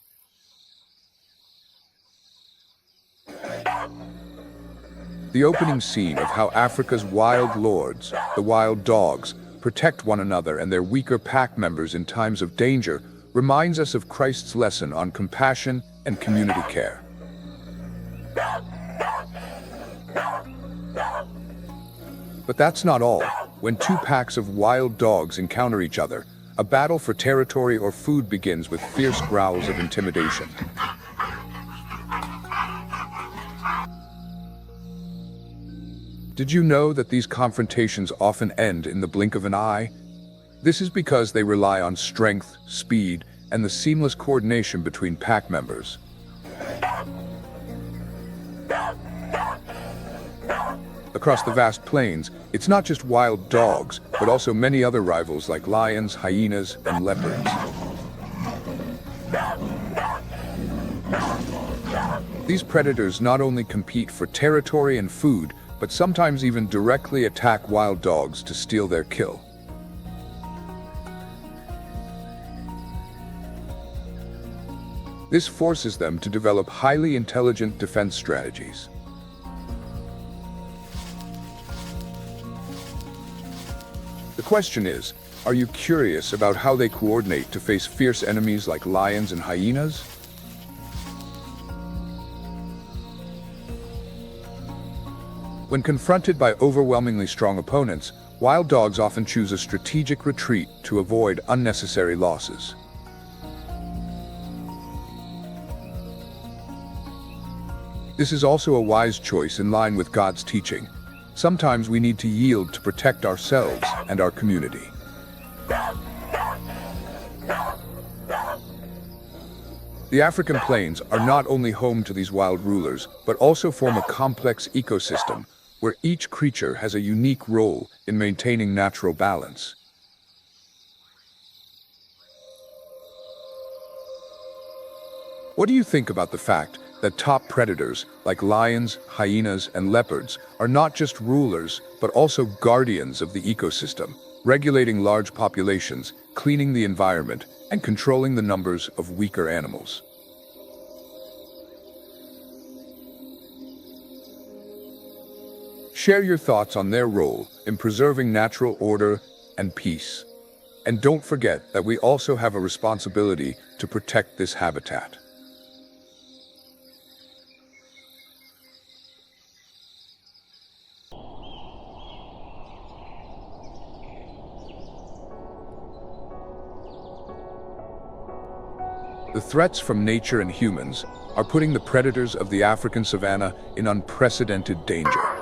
The opening scene of how Africa's wild lords, the wild dogs, protect one another and their weaker pack members in times of danger reminds us of Christ's lesson on compassion and community care. But that's not all. When two packs of wild dogs encounter each other, a battle for territory or food begins with fierce growls of intimidation. Did you know that these confrontations often end in the blink of an eye? This is because they rely on strength, speed, and the seamless coordination between pack members. Across the vast plains, it's not just wild dogs, but also many other rivals like lions, hyenas, and leopards. These predators not only compete for territory and food, but sometimes even directly attack wild dogs to steal their kill. This forces them to develop highly intelligent defense strategies. The question is, are you curious about how they coordinate to face fierce enemies like lions and hyenas? When confronted by overwhelmingly strong opponents, wild dogs often choose a strategic retreat to avoid unnecessary losses. This is also a wise choice in line with God's teaching. Sometimes we need to yield to protect ourselves and our community. The African plains are not only home to these wild rulers, but also form a complex ecosystem where each creature has a unique role in maintaining natural balance. What do you think about the fact that top predators like lions, hyenas, and leopards are not just rulers, but also guardians of the ecosystem, regulating large populations, cleaning the environment, and controlling the numbers of weaker animals? Share your thoughts on their role in preserving natural order and peace. And don't forget that we also have a responsibility to protect this habitat. The threats from nature and humans are putting the predators of the African savanna in unprecedented danger.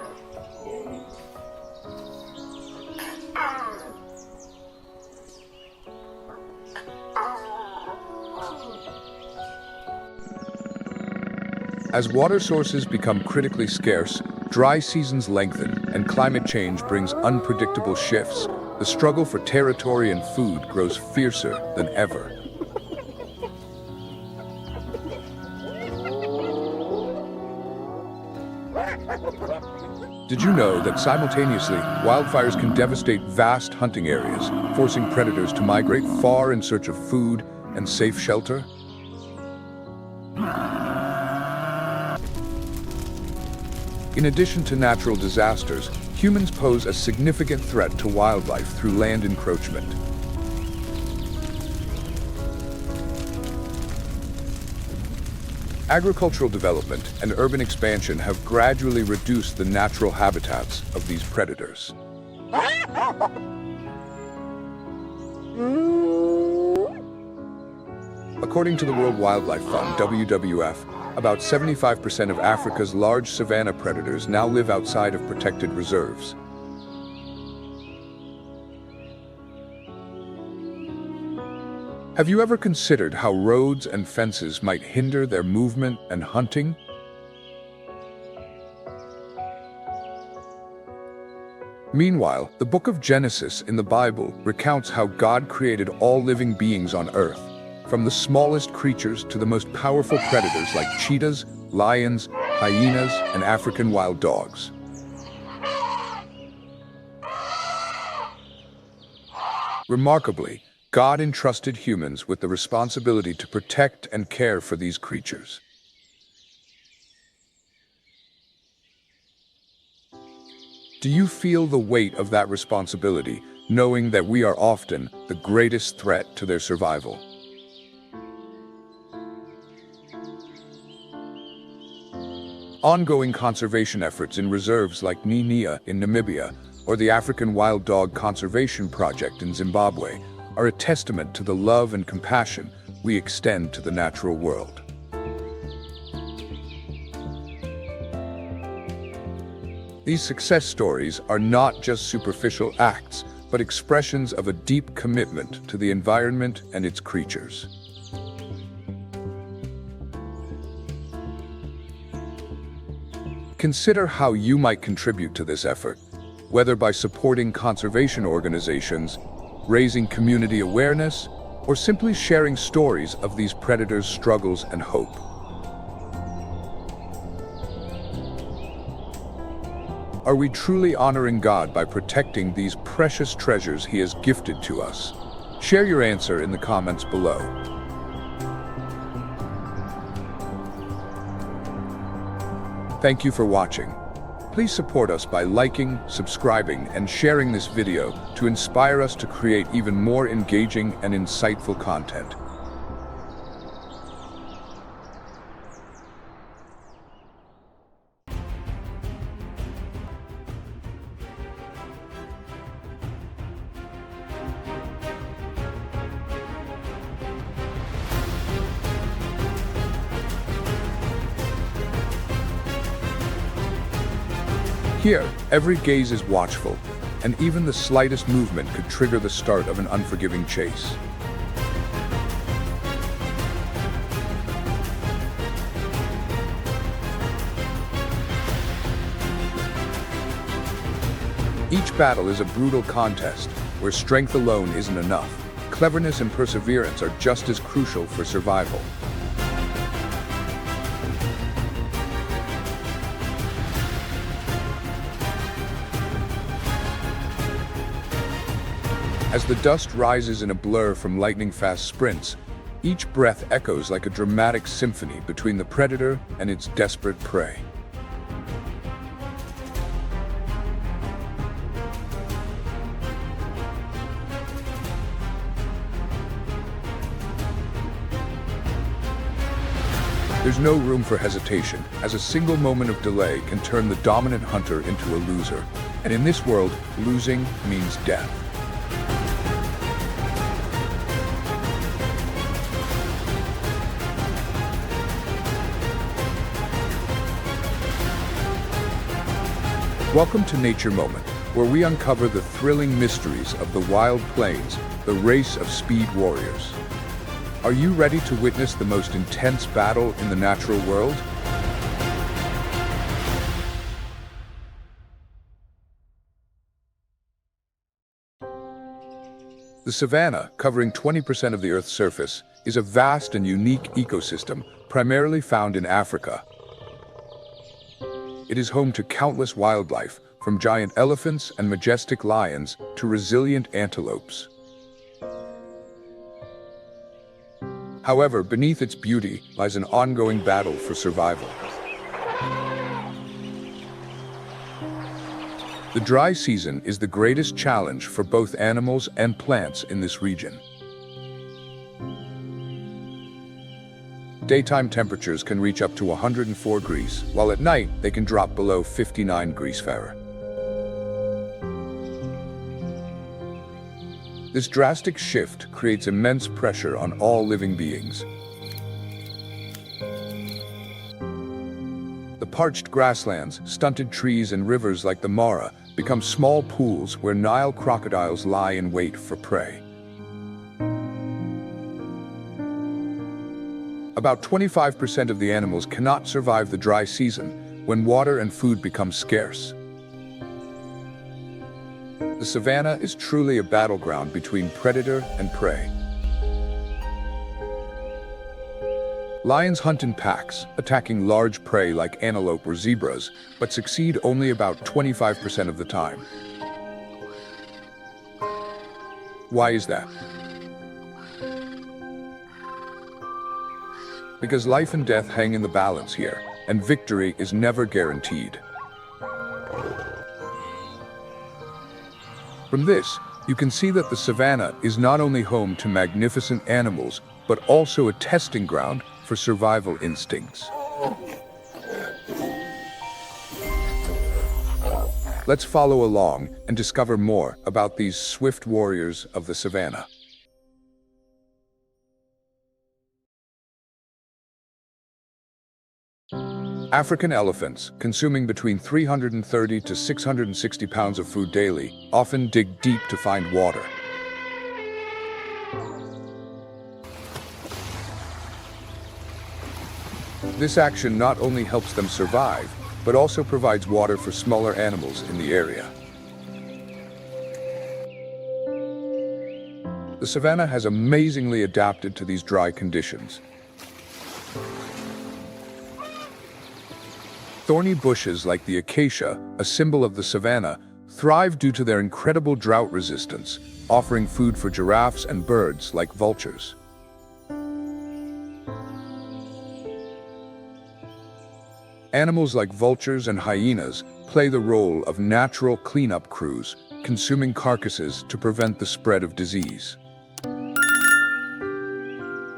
As water sources become critically scarce, dry seasons lengthen, and climate change brings unpredictable shifts, the struggle for territory and food grows fiercer than ever. Did you know that simultaneously, wildfires can devastate vast hunting areas, forcing predators to migrate far in search of food and safe shelter? In addition to natural disasters, humans pose a significant threat to wildlife through land encroachment. Agricultural development and urban expansion have gradually reduced the natural habitats of these predators. According to the World Wildlife Fund, WWF, about 75% of Africa's large savanna predators now live outside of protected reserves. Have you ever considered how roads and fences might hinder their movement and hunting? Meanwhile, the book of Genesis in the Bible recounts how God created all living beings on earth, from the smallest creatures to the most powerful predators like cheetahs, lions, hyenas, and African wild dogs. Remarkably, God entrusted humans with the responsibility to protect and care for these creatures. Do you feel the weight of that responsibility, knowing that we are often the greatest threat to their survival? Ongoing conservation efforts in reserves like Ninia in Namibia or the African Wild Dog Conservation Project in Zimbabwe are a testament to the love and compassion we extend to the natural world. These success stories are not just superficial acts, but expressions of a deep commitment to the environment and its creatures. Consider how you might contribute to this effort, whether by supporting conservation organizations, raising community awareness, or simply sharing stories of these predators' struggles and hope. Are we truly honoring God by protecting these precious treasures He has gifted to us? Share your answer in the comments below. Thank you for watching. Please support us by liking, subscribing, and sharing this video to inspire us to create even more engaging and insightful content. Here, every gaze is watchful, and even the slightest movement could trigger the start of an unforgiving chase. Each battle is a brutal contest, where strength alone isn't enough. Cleverness and perseverance are just as crucial for survival. As the dust rises in a blur from lightning-fast sprints, each breath echoes like a dramatic symphony between the predator and its desperate prey. There's no room for hesitation, as a single moment of delay can turn the dominant hunter into a loser. And in this world, losing means death. Welcome to Nature Moment, where we uncover the thrilling mysteries of the wild plains, the race of speed warriors. Are you ready to witness the most intense battle in the natural world? The savanna, covering 20% of the Earth's surface, is a vast and unique ecosystem, primarily found in Africa. It is home to countless wildlife, from giant elephants and majestic lions to resilient antelopes. However, beneath its beauty lies an ongoing battle for survival. The dry season is the greatest challenge for both animals and plants in this region. Daytime temperatures can reach up to 104 degrees, while at night they can drop below 59 degrees Fahrenheit. This drastic shift creates immense pressure on all living beings. The parched grasslands, stunted trees, and rivers like the Mara become small pools where Nile crocodiles lie in wait for prey. About 25% of the animals cannot survive the dry season, when water and food become scarce. The savanna is truly a battleground between predator and prey. Lions hunt in packs, attacking large prey like antelope or zebras, but succeed only about 25% of the time. Why is that? Because life and death hang in the balance here, and victory is never guaranteed. From this, you can see that the savanna is not only home to magnificent animals, but also a testing ground for survival instincts. Let's follow along and discover more about these swift warriors of the savanna. African elephants, consuming between 330 to 660 pounds of food daily, often dig deep to find water. This action not only helps them survive, but also provides water for smaller animals in the area. The savanna has amazingly adapted to these dry conditions. Thorny bushes like the acacia, a symbol of the savanna, thrive due to their incredible drought resistance, offering food for giraffes and birds like vultures. Animals like vultures and hyenas play the role of natural cleanup crews, consuming carcasses to prevent the spread of disease.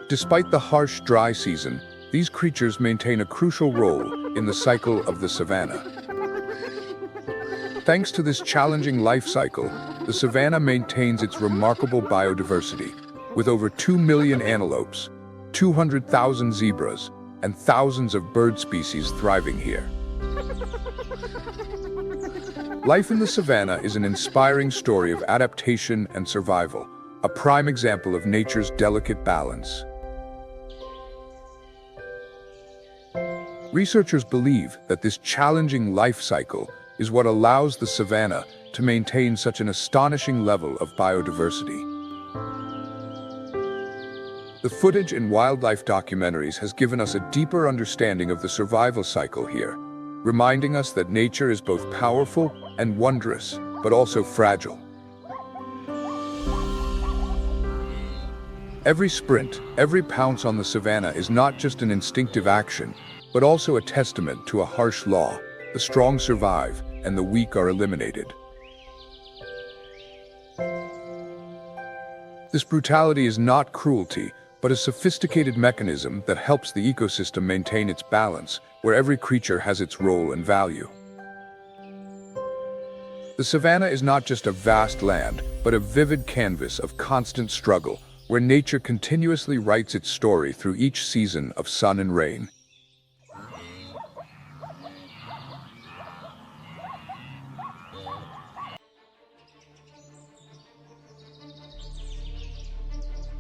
Despite the harsh dry season, these creatures maintain a crucial role in the cycle of the savanna. Thanks to this challenging life cycle, the savanna maintains its remarkable biodiversity, with over 2 million antelopes, 200,000 zebras, and thousands of bird species thriving here. Life in the savanna is an inspiring story of adaptation and survival, a prime example of nature's delicate balance. Researchers believe that this challenging life cycle is what allows the savanna to maintain such an astonishing level of biodiversity. The footage in wildlife documentaries has given us a deeper understanding of the survival cycle here, reminding us that nature is both powerful and wondrous, but also fragile. Every sprint, every pounce on the savanna is not just an instinctive action, but also a testament to a harsh law: the strong survive and the weak are eliminated. This brutality is not cruelty, but a sophisticated mechanism that helps the ecosystem maintain its balance, where every creature has its role and value. The savanna is not just a vast land, but a vivid canvas of constant struggle, where nature continuously writes its story through each season of sun and rain.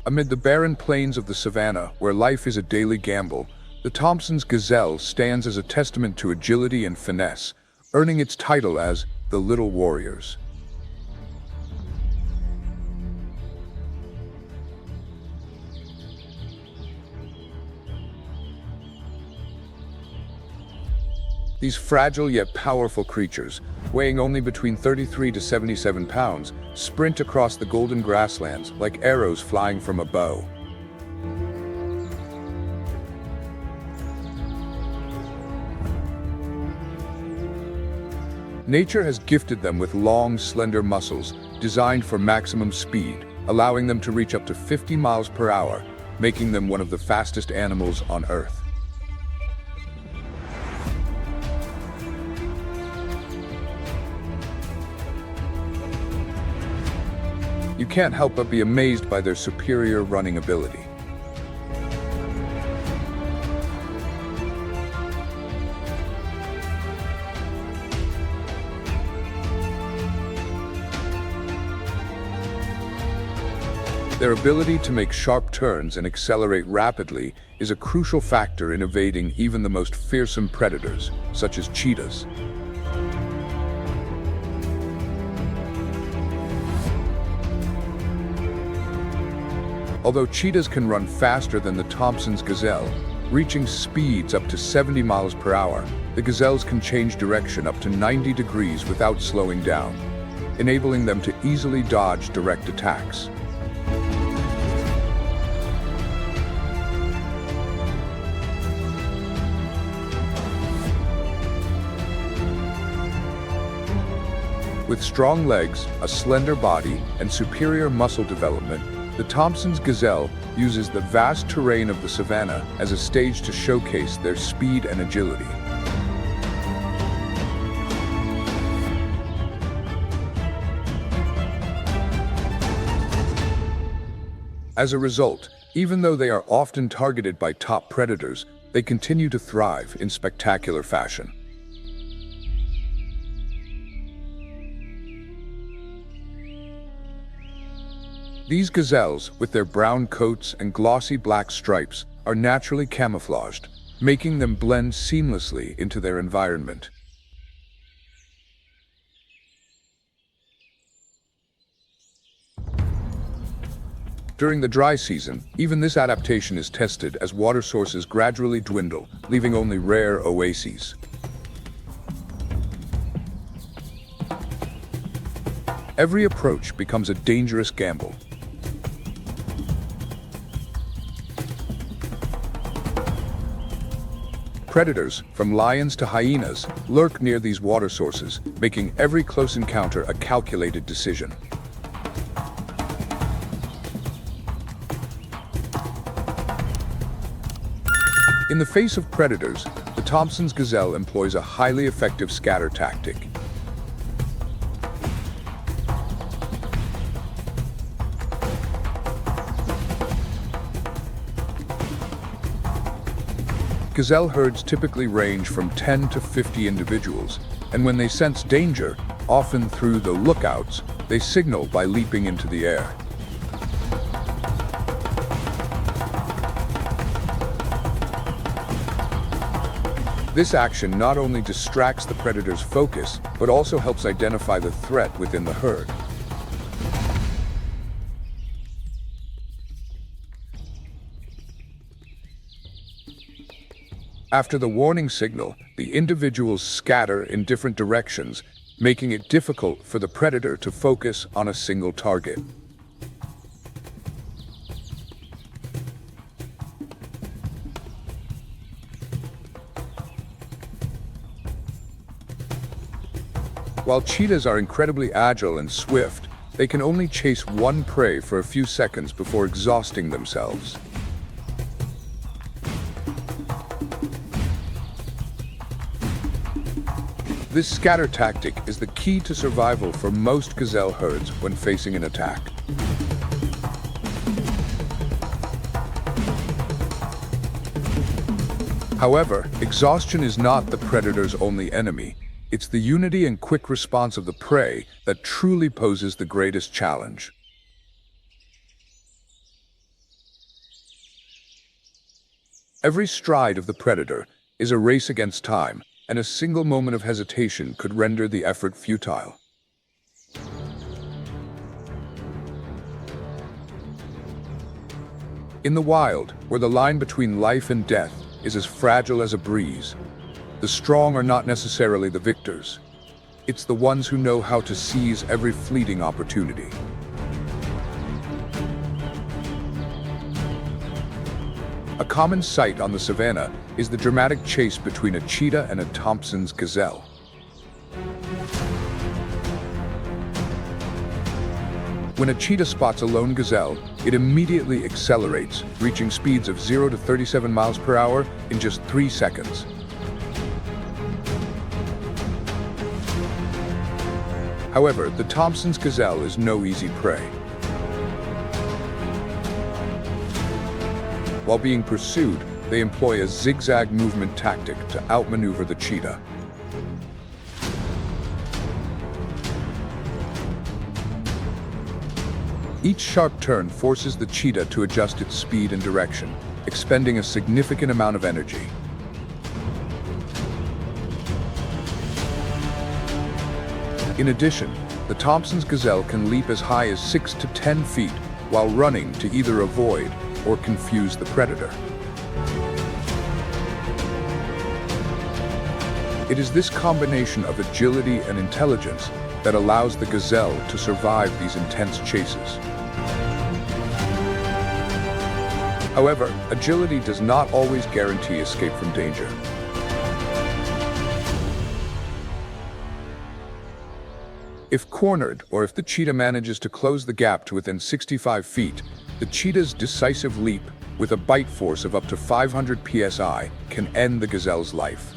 Amid the barren plains of the savanna, where life is a daily gamble, the Thompson's gazelle stands as a testament to agility and finesse, earning its title as the Little Warriors. These fragile yet powerful creatures, weighing only between 33 to 77 pounds, sprint across the golden grasslands like arrows flying from a bow. Nature has gifted them with long, slender muscles designed for maximum speed, allowing them to reach up to 50 miles per hour, making them one of the fastest animals on Earth. You can't help but be amazed by their superior running ability. Their ability to make sharp turns and accelerate rapidly is a crucial factor in evading even the most fearsome predators, such as cheetahs. Although cheetahs can run faster than the Thompson's gazelle, reaching speeds up to 70 miles per hour, the gazelles can change direction up to 90 degrees without slowing down, enabling them to easily dodge direct attacks. With strong legs, a slender body, and superior muscle development, the Thompson's gazelle uses the vast terrain of the savanna as a stage to showcase their speed and agility. As a result, even though they are often targeted by top predators, they continue to thrive in spectacular fashion. These gazelles, with their brown coats and glossy black stripes, are naturally camouflaged, making them blend seamlessly into their environment. During the dry season, even this adaptation is tested as water sources gradually dwindle, leaving only rare oases. Every approach becomes a dangerous gamble. Predators, from lions to hyenas, lurk near these water sources, making every close encounter a calculated decision. In the face of predators, the Thompson's gazelle employs a highly effective scatter tactic. Gazelle herds typically range from 10 to 50 individuals, and when they sense danger, often through the lookouts, they signal by leaping into the air. This action not only distracts the predator's focus, but also helps identify the threat within the herd. After the warning signal, the individuals scatter in different directions, making it difficult for the predator to focus on a single target. While cheetahs are incredibly agile and swift, they can only chase one prey for a few seconds before exhausting themselves. This scatter tactic is the key to survival for most gazelle herds when facing an attack. However, exhaustion is not the predator's only enemy. It's the unity and quick response of the prey that truly poses the greatest challenge. Every stride of the predator is a race against time, and a single moment of hesitation could render the effort futile. In the wild, where the line between life and death is as fragile as a breeze, the strong are not necessarily the victors. It's the ones who know how to seize every fleeting opportunity. A common sight on the savanna is the dramatic chase between a cheetah and a Thompson's gazelle. When a cheetah spots a lone gazelle, it immediately accelerates, reaching speeds of 0 to 37 miles per hour in just 3 seconds. However, the Thompson's gazelle is no easy prey. While being pursued, they employ a zigzag movement tactic to outmaneuver the cheetah. Each sharp turn forces the cheetah to adjust its speed and direction, expending a significant amount of energy. In addition, the Thompson's gazelle can leap as high as 6 to 10 feet, while running to either avoid or confuse the predator. It is this combination of agility and intelligence that allows the gazelle to survive these intense chases. However, agility does not always guarantee escape from danger. If cornered, or if the cheetah manages to close the gap to within 65 feet, the cheetah's decisive leap, with a bite force of up to 500 psi, can end the gazelle's life.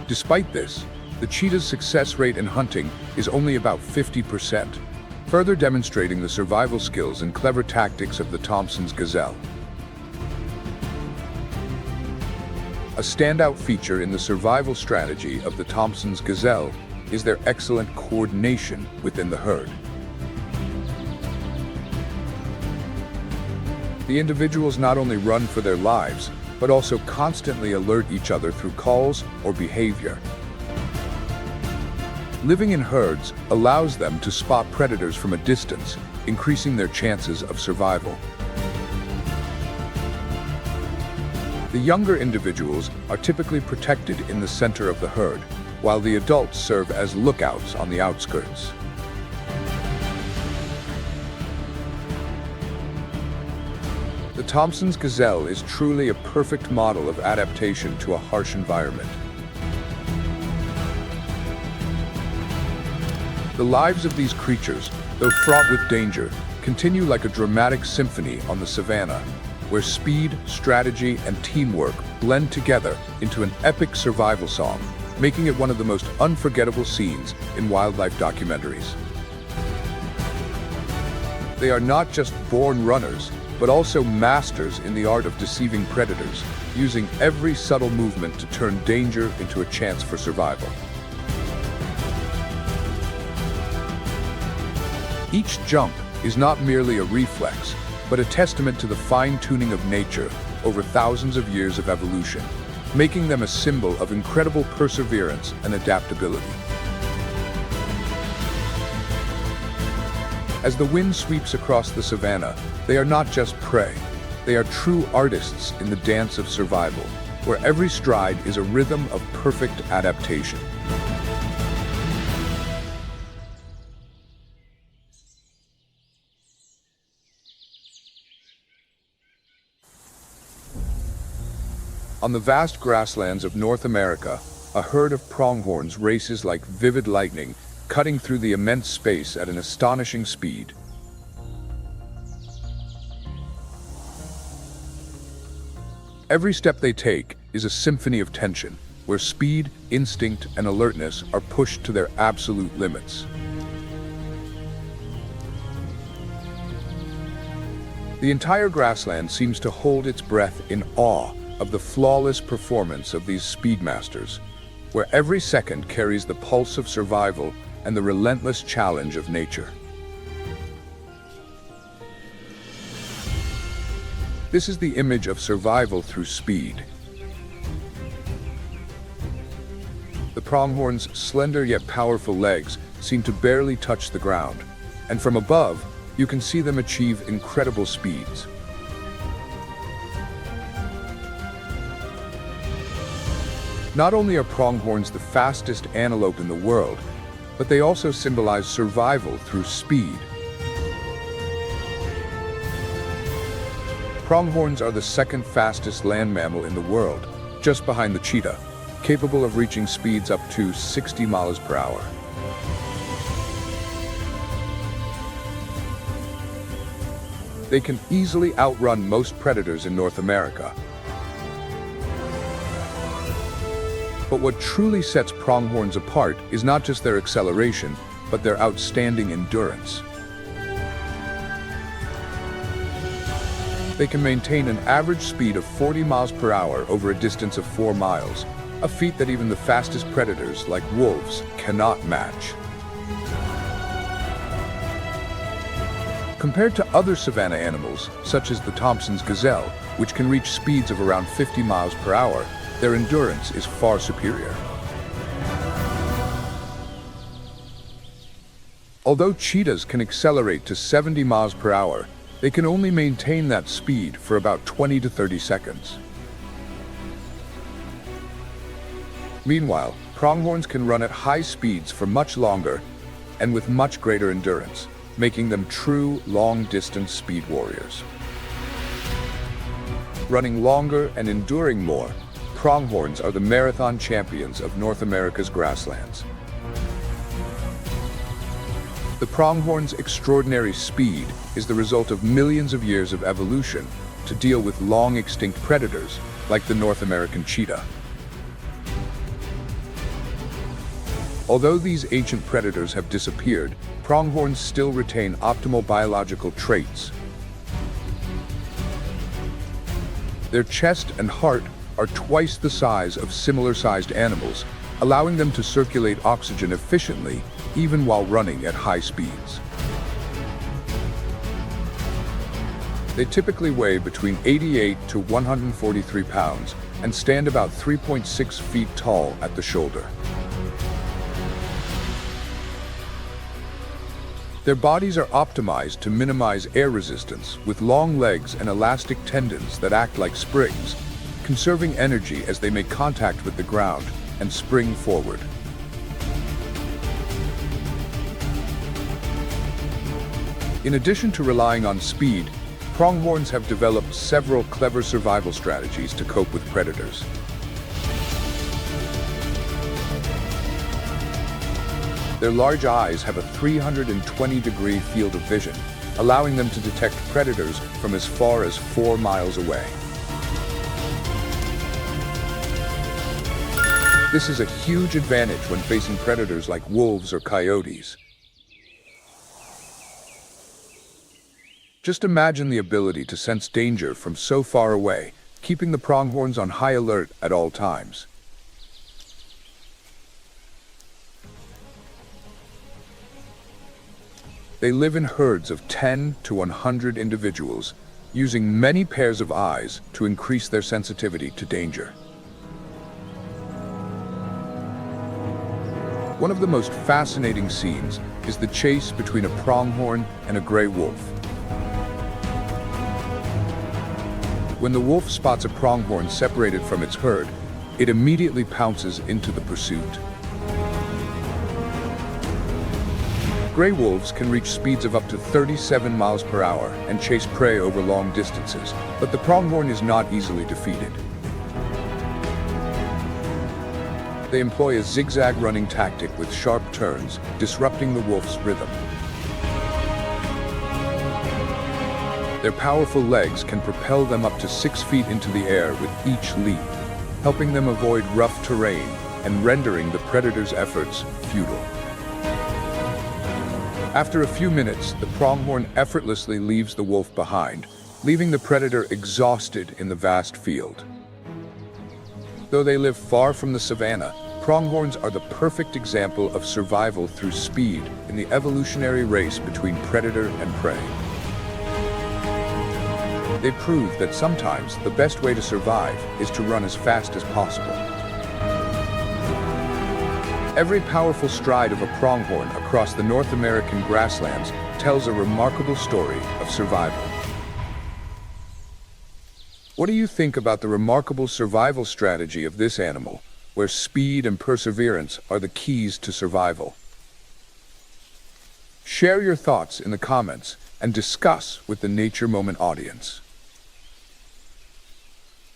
Despite this, the cheetah's success rate in hunting is only about 50%, further demonstrating the survival skills and clever tactics of the Thomson's gazelle. A standout feature in the survival strategy of the Thomson's gazelle is their excellent coordination within the herd. The individuals not only run for their lives, but also constantly alert each other through calls or behavior. Living in herds allows them to spot predators from a distance, increasing their chances of survival. The younger individuals are typically protected in the center of the herd, while the adults serve as lookouts on the outskirts. The Thomson's gazelle is truly a perfect model of adaptation to a harsh environment. The lives of these creatures, though fraught with danger, continue like a dramatic symphony on the savanna, where speed, strategy, and teamwork blend together into an epic survival song, making it one of the most unforgettable scenes in wildlife documentaries. They are not just born runners, but also masters in the art of deceiving predators, using every subtle movement to turn danger into a chance for survival. Each jump is not merely a reflex, but a testament to the fine-tuning of nature over thousands of years of evolution, making them a symbol of incredible perseverance and adaptability. As the wind sweeps across the savanna, they are not just prey. They are true artists in the dance of survival, where every stride is a rhythm of perfect adaptation. On the vast grasslands of North America, a herd of pronghorns races like vivid lightning, cutting through the immense space at an astonishing speed. Every step they take is a symphony of tension, where speed, instinct, and alertness are pushed to their absolute limits. The entire grassland seems to hold its breath in awe of the flawless performance of these speedmasters, where every second carries the pulse of survival and the relentless challenge of nature. This is the image of survival through speed. The pronghorn's slender yet powerful legs seem to barely touch the ground, and from above, you can see them achieve incredible speeds. Not only are pronghorns the fastest antelope in the world, but they also symbolize survival through speed. Pronghorns are the second fastest land mammal in the world, just behind the cheetah, capable of reaching speeds up to 60 miles per hour. They can easily outrun most predators in North America. But what truly sets pronghorns apart is not just their acceleration, but their outstanding endurance. They can maintain an average speed of 40 miles per hour over a distance of 4 miles, a feat that even the fastest predators, like wolves, cannot match. Compared to other savanna animals, such as the Thomson's gazelle, which can reach speeds of around 50 miles per hour, their endurance is far superior. Although cheetahs can accelerate to 70 miles per hour, they can only maintain that speed for about 20 to 30 seconds. Meanwhile, pronghorns can run at high speeds for much longer and with much greater endurance, making them true long-distance speed warriors. Running longer and enduring more, pronghorns are the marathon champions of North America's grasslands. The pronghorn's extraordinary speed is the result of millions of years of evolution to deal with long-extinct predators like the North American cheetah. Although these ancient predators have disappeared, pronghorns still retain optimal biological traits. Their chest and heart are twice the size of similar-sized animals, allowing them to circulate oxygen efficiently even while running at high speeds. They typically weigh between 88 to 143 pounds and stand about 3.6 feet tall at the shoulder. Their bodies are optimized to minimize air resistance with long legs and elastic tendons that act like springs, conserving energy as they make contact with the ground and spring forward. In addition to relying on speed, pronghorns have developed several clever survival strategies to cope with predators. Their large eyes have a 320-degree field of vision, allowing them to detect predators from as far as 4 miles away. This is a huge advantage when facing predators like wolves or coyotes. Just imagine the ability to sense danger from so far away, keeping the pronghorns on high alert at all times. They live in herds of 10 to 100 individuals, using many pairs of eyes to increase their sensitivity to danger. One of the most fascinating scenes is the chase between a pronghorn and a gray wolf. When the wolf spots a pronghorn separated from its herd, it immediately pounces into the pursuit. Gray wolves can reach speeds of up to 37 miles per hour and chase prey over long distances, but the pronghorn is not easily defeated. They employ a zigzag running tactic with sharp turns, disrupting the wolf's rhythm. Their powerful legs can propel them up to 6 feet into the air with each leap, helping them avoid rough terrain and rendering the predator's efforts futile. After a few minutes, the pronghorn effortlessly leaves the wolf behind, leaving the predator exhausted in the vast field. Though they live far from the savanna, pronghorns are the perfect example of survival through speed in the evolutionary race between predator and prey. They prove that sometimes the best way to survive is to run as fast as possible. Every powerful stride of a pronghorn across the North American grasslands tells a remarkable story of survival. What do you think about the remarkable survival strategy of this animal, where speed and perseverance are the keys to survival? Share your thoughts in the comments and discuss with the Nature Moment audience.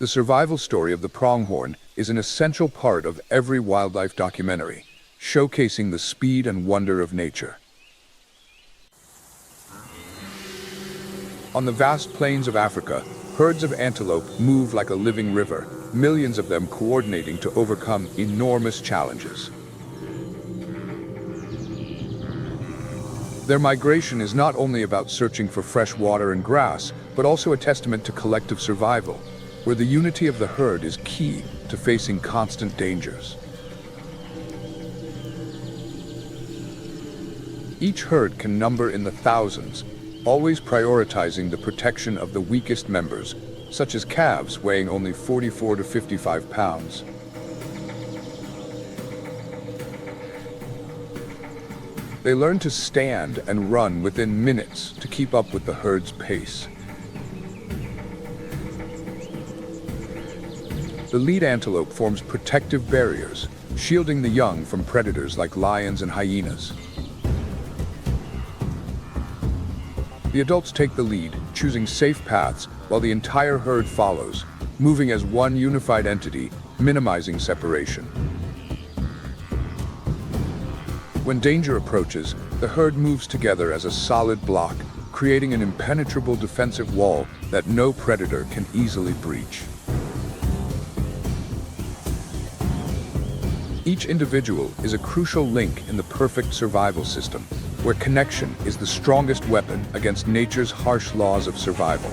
The survival story of the pronghorn is an essential part of every wildlife documentary, showcasing the speed and wonder of nature. On the vast plains of Africa, herds of antelope move like a living river, millions of them coordinating to overcome enormous challenges. Their migration is not only about searching for fresh water and grass, but also a testament to collective survival, where the unity of the herd is key to facing constant dangers. Each herd can number in the thousands, always prioritizing the protection of the weakest members, such as calves weighing only 44 to 55 pounds. They learn to stand and run within minutes to keep up with the herd's pace. The lead antelope forms protective barriers, shielding the young from predators like lions and hyenas. The adults take the lead, choosing safe paths, while the entire herd follows, moving as one unified entity, minimizing separation. When danger approaches, the herd moves together as a solid block, creating an impenetrable defensive wall that no predator can easily breach. Each individual is a crucial link in the perfect survival system, where connection is the strongest weapon against nature's harsh laws of survival.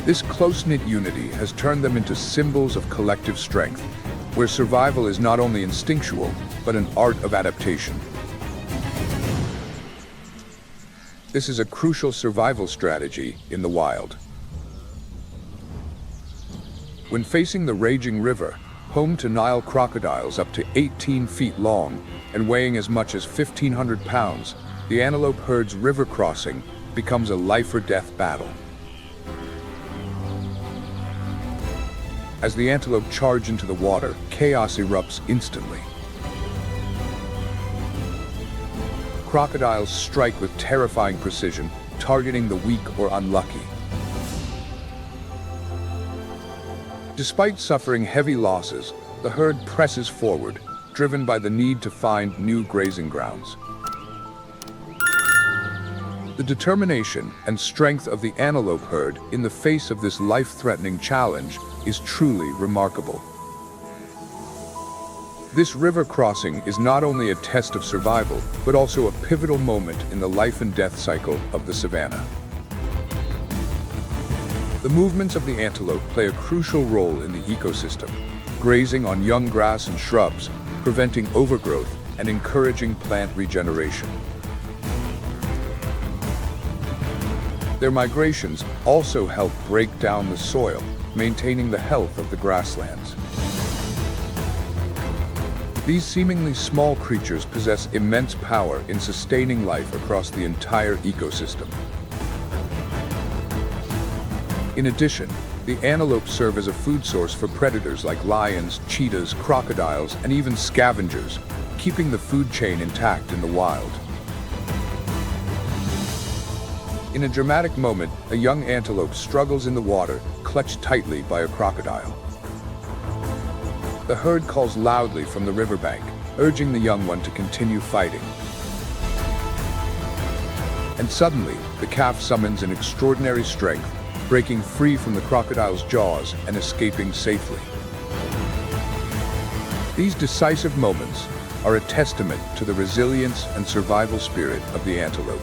This close-knit unity has turned them into symbols of collective strength, where survival is not only instinctual, but an art of adaptation. This is a crucial survival strategy in the wild. When facing the raging river, home to Nile crocodiles up to 18 feet long and weighing as much as 1,500 pounds, the antelope herd's river crossing becomes a life-or-death battle. As the antelope charge into the water, chaos erupts instantly. Crocodiles strike with terrifying precision, targeting the weak or unlucky. Despite suffering heavy losses, the herd presses forward, driven by the need to find new grazing grounds. The determination and strength of the antelope herd in the face of this life-threatening challenge is truly remarkable. This river crossing is not only a test of survival, but also a pivotal moment in the life and death cycle of the savanna. The movements of the antelope play a crucial role in the ecosystem, grazing on young grass and shrubs, preventing overgrowth and encouraging plant regeneration. Their migrations also help break down the soil, maintaining the health of the grasslands. These seemingly small creatures possess immense power in sustaining life across the entire ecosystem. In addition, the antelope serve as a food source for predators like lions, cheetahs, crocodiles, and even scavengers, keeping the food chain intact in the wild. In a dramatic moment, a young antelope struggles in the water, clutched tightly by a crocodile. The herd calls loudly from the riverbank, urging the young one to continue fighting. And suddenly, the calf summons an extraordinary strength, breaking free from the crocodile's jaws and escaping safely. These decisive moments are a testament to the resilience and survival spirit of the antelope.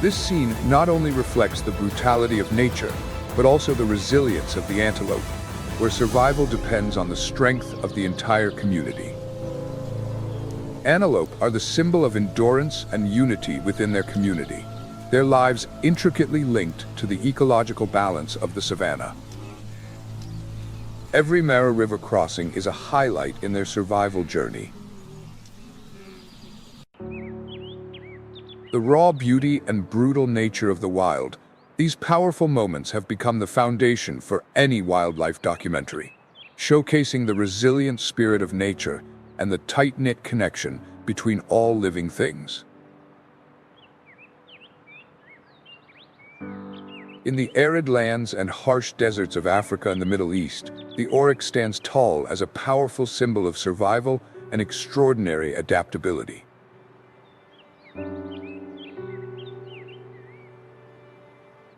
This scene not only reflects the brutality of nature, but also the resilience of the antelope, where survival depends on the strength of the entire community. Antelope are the symbol of endurance and unity within their community, their lives intricately linked to the ecological balance of the savanna. Every Mara River crossing is a highlight in their survival journey. The raw beauty and brutal nature of the wild, these powerful moments have become the foundation for any wildlife documentary, showcasing the resilient spirit of nature and the tight-knit connection between all living things. In the arid lands and harsh deserts of Africa and the Middle East, the oryx stands tall as a powerful symbol of survival and extraordinary adaptability.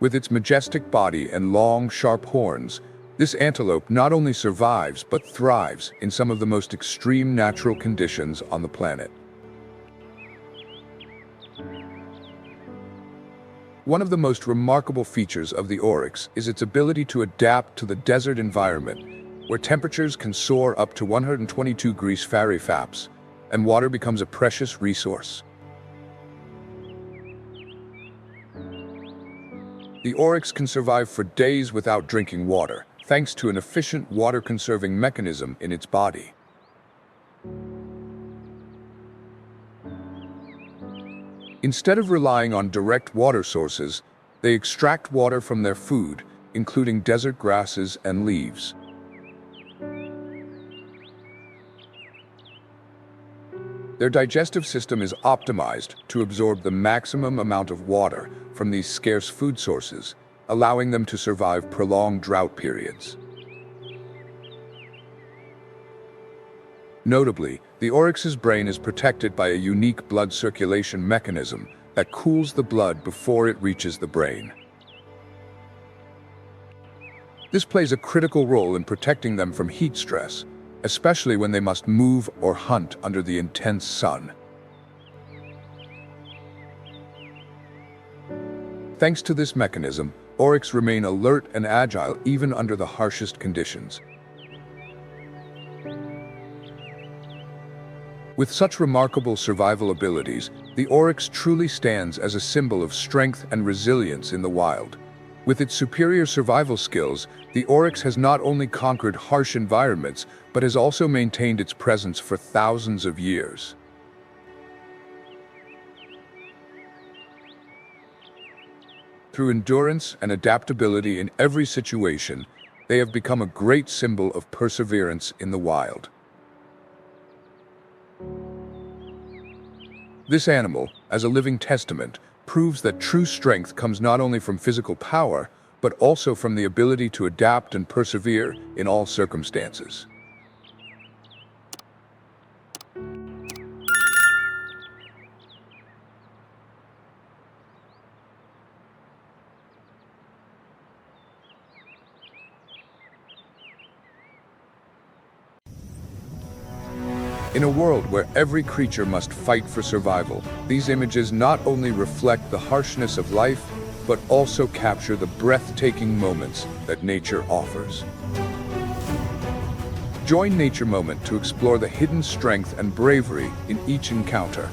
With its majestic body and long, sharp horns, this antelope not only survives but thrives in some of the most extreme natural conditions on the planet. One of the most remarkable features of the oryx is its ability to adapt to the desert environment, where temperatures can soar up to 122 degrees Fahrenheit, and water becomes a precious resource. The oryx can survive for days without drinking water, thanks to an efficient water-conserving mechanism in its body. Instead of relying on direct water sources, they extract water from their food, including desert grasses and leaves. Their digestive system is optimized to absorb the maximum amount of water from these scarce food sources, allowing them to survive prolonged drought periods. Notably, the oryx's brain is protected by a unique blood circulation mechanism that cools the blood before it reaches the brain. This plays a critical role in protecting them from heat stress, especially when they must move or hunt under the intense sun. Thanks to this mechanism, oryx remain alert and agile even under the harshest conditions. With such remarkable survival abilities, the oryx truly stands as a symbol of strength and resilience in the wild. With its superior survival skills, the oryx has not only conquered harsh environments, but has also maintained its presence for thousands of years. Through endurance and adaptability in every situation, they have become a great symbol of perseverance in the wild. This animal, as a living testament, proves that true strength comes not only from physical power, but also from the ability to adapt and persevere in all circumstances. In a world where every creature must fight for survival, these images not only reflect the harshness of life, but also capture the breathtaking moments that nature offers. Join Nature Moment to explore the hidden strength and bravery in each encounter,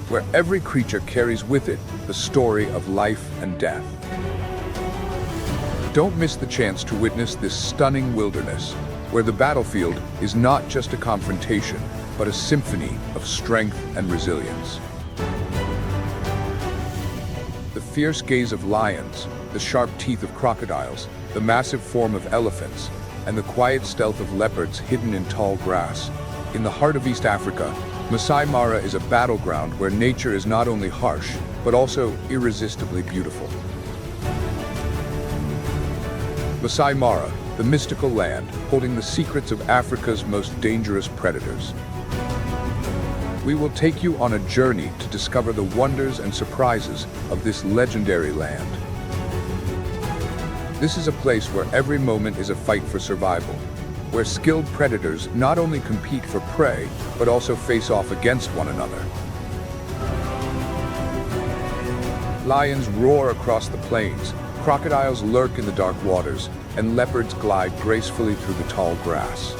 where every creature carries with it the story of life and death. Don't miss the chance to witness this stunning wilderness, where the battlefield is not just a confrontation, but a symphony of strength and resilience. The fierce gaze of lions, the sharp teeth of crocodiles, the massive form of elephants, and the quiet stealth of leopards hidden in tall grass. In the heart of East Africa, Masai Mara is a battleground where nature is not only harsh, but also irresistibly beautiful. Masai Mara, the mystical land holding the secrets of Africa's most dangerous predators. We will take you on a journey to discover the wonders and surprises of this legendary land. This is a place where every moment is a fight for survival, where skilled predators not only compete for prey, but also face off against one another. Lions roar across the plains, crocodiles lurk in the dark waters, and leopards glide gracefully through the tall grass.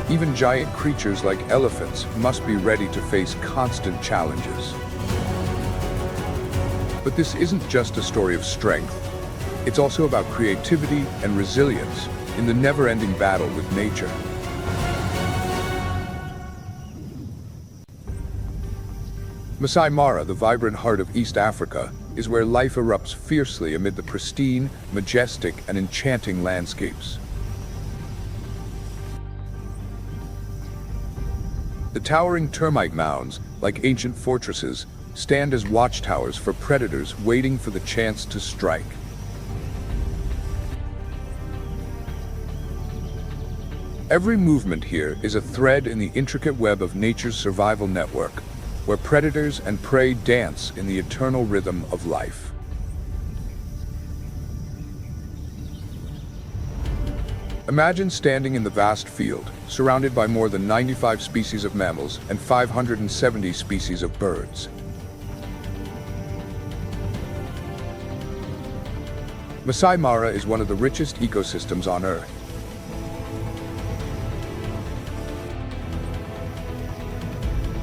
Even giant creatures like elephants must be ready to face constant challenges. But this isn't just a story of strength. It's also about creativity and resilience in the never-ending battle with nature. Masai Mara, the vibrant heart of East Africa, is where life erupts fiercely amid the pristine, majestic, and enchanting landscapes. The towering termite mounds, like ancient fortresses, stand as watchtowers for predators waiting for the chance to strike. Every movement here is a thread in the intricate web of nature's survival network, where predators and prey dance in the eternal rhythm of life. Imagine standing in the vast field, surrounded by more than 95 species of mammals and 570 species of birds. Masai Mara is one of the richest ecosystems on Earth.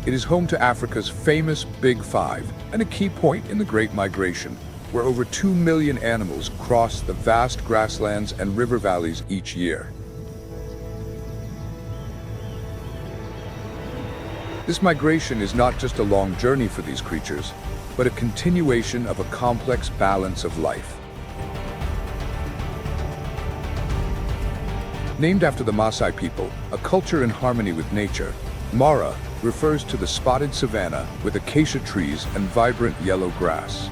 It is home to Africa's famous Big Five and a key point in the Great Migration, where over 2 million animals cross the vast grasslands and river valleys each year. This migration is not just a long journey for these creatures, but a continuation of a complex balance of life. Named after the Maasai people, a culture in harmony with nature, Mara refers to the spotted savanna with acacia trees and vibrant yellow grass.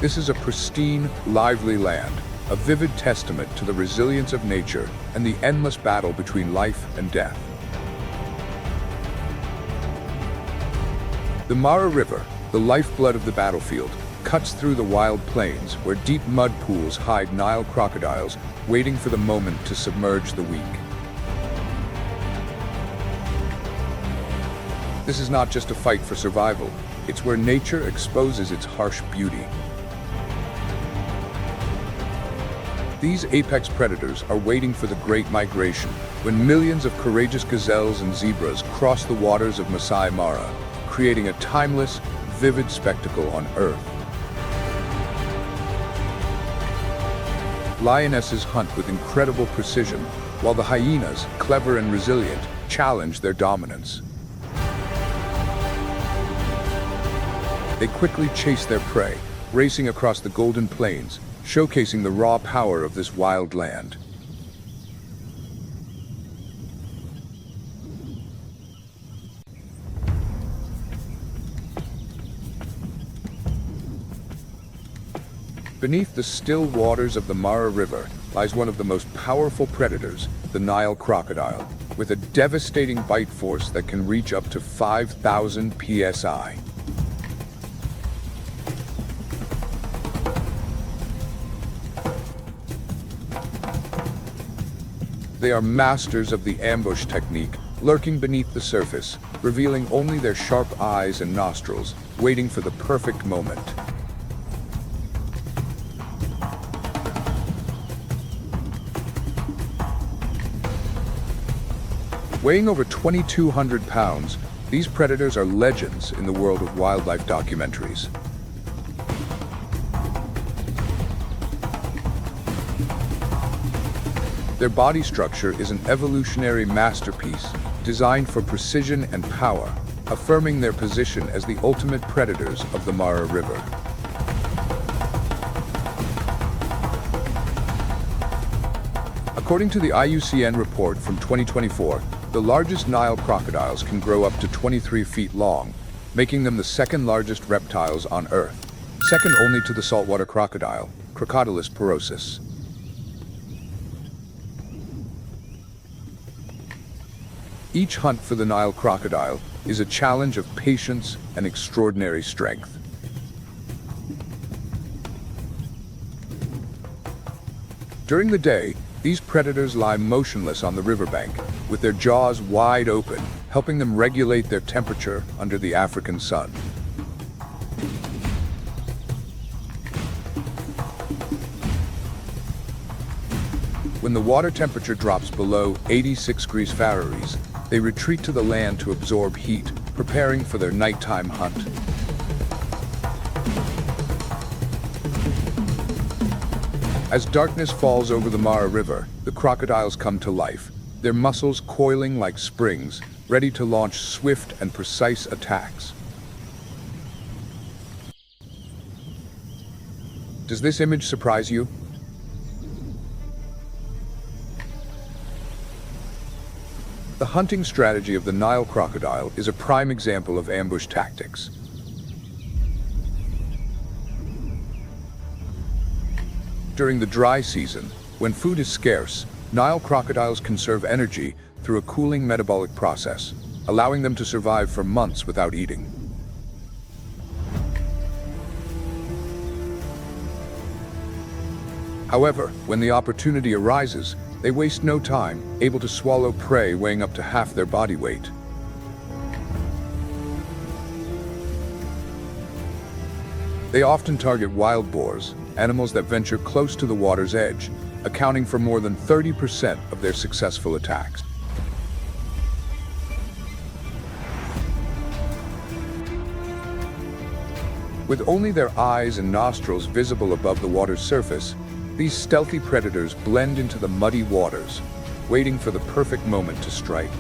This is a pristine, lively land, a vivid testament to the resilience of nature and the endless battle between life and death. The Mara River, the lifeblood of the battlefield, cuts through the wild plains where deep mud pools hide Nile crocodiles waiting for the moment to submerge the weak. This is not just a fight for survival, it's where nature exposes its harsh beauty. These apex predators are waiting for the Great Migration, when millions of courageous gazelles and zebras cross the waters of Masai Mara, creating a timeless, vivid spectacle on Earth. Lionesses hunt with incredible precision, while the hyenas, clever and resilient, challenge their dominance. They quickly chase their prey, racing across the Golden Plains, showcasing the raw power of this wild land. Beneath the still waters of the Mara River lies one of the most powerful predators, the Nile crocodile, with a devastating bite force that can reach up to 5,000 psi. They are masters of the ambush technique, lurking beneath the surface, revealing only their sharp eyes and nostrils, waiting for the perfect moment. Weighing over 2,200 pounds, these predators are legends in the world of wildlife documentaries. Their body structure is an evolutionary masterpiece, designed for precision and power, affirming their position as the ultimate predators of the Mara River. According to the IUCN report from 2024, the largest Nile crocodiles can grow up to 23 feet long, making them the second largest reptiles on Earth, second only to the saltwater crocodile, Crocodylus porosus. Each hunt for the Nile crocodile is a challenge of patience and extraordinary strength. During the day, these predators lie motionless on the riverbank, with their jaws wide open, helping them regulate their temperature under the African sun. When the water temperature drops below 86 degrees Fahrenheit, they retreat to the land to absorb heat, preparing for their nighttime hunt. As darkness falls over the Mara River, the crocodiles come to life, their muscles coiling like springs, ready to launch swift and precise attacks. Does this image surprise you? The hunting strategy of the Nile crocodile is a prime example of ambush tactics. During the dry season, when food is scarce, Nile crocodiles conserve energy through a cooling metabolic process, allowing them to survive for months without eating. However, when the opportunity arises, they waste no time, able to swallow prey weighing up to half their body weight. They often target wild boars, animals that venture close to the water's edge, accounting for more than 30% of their successful attacks. With only their eyes and nostrils visible above the water's surface, these stealthy predators blend into the muddy waters, waiting for the perfect moment to strike.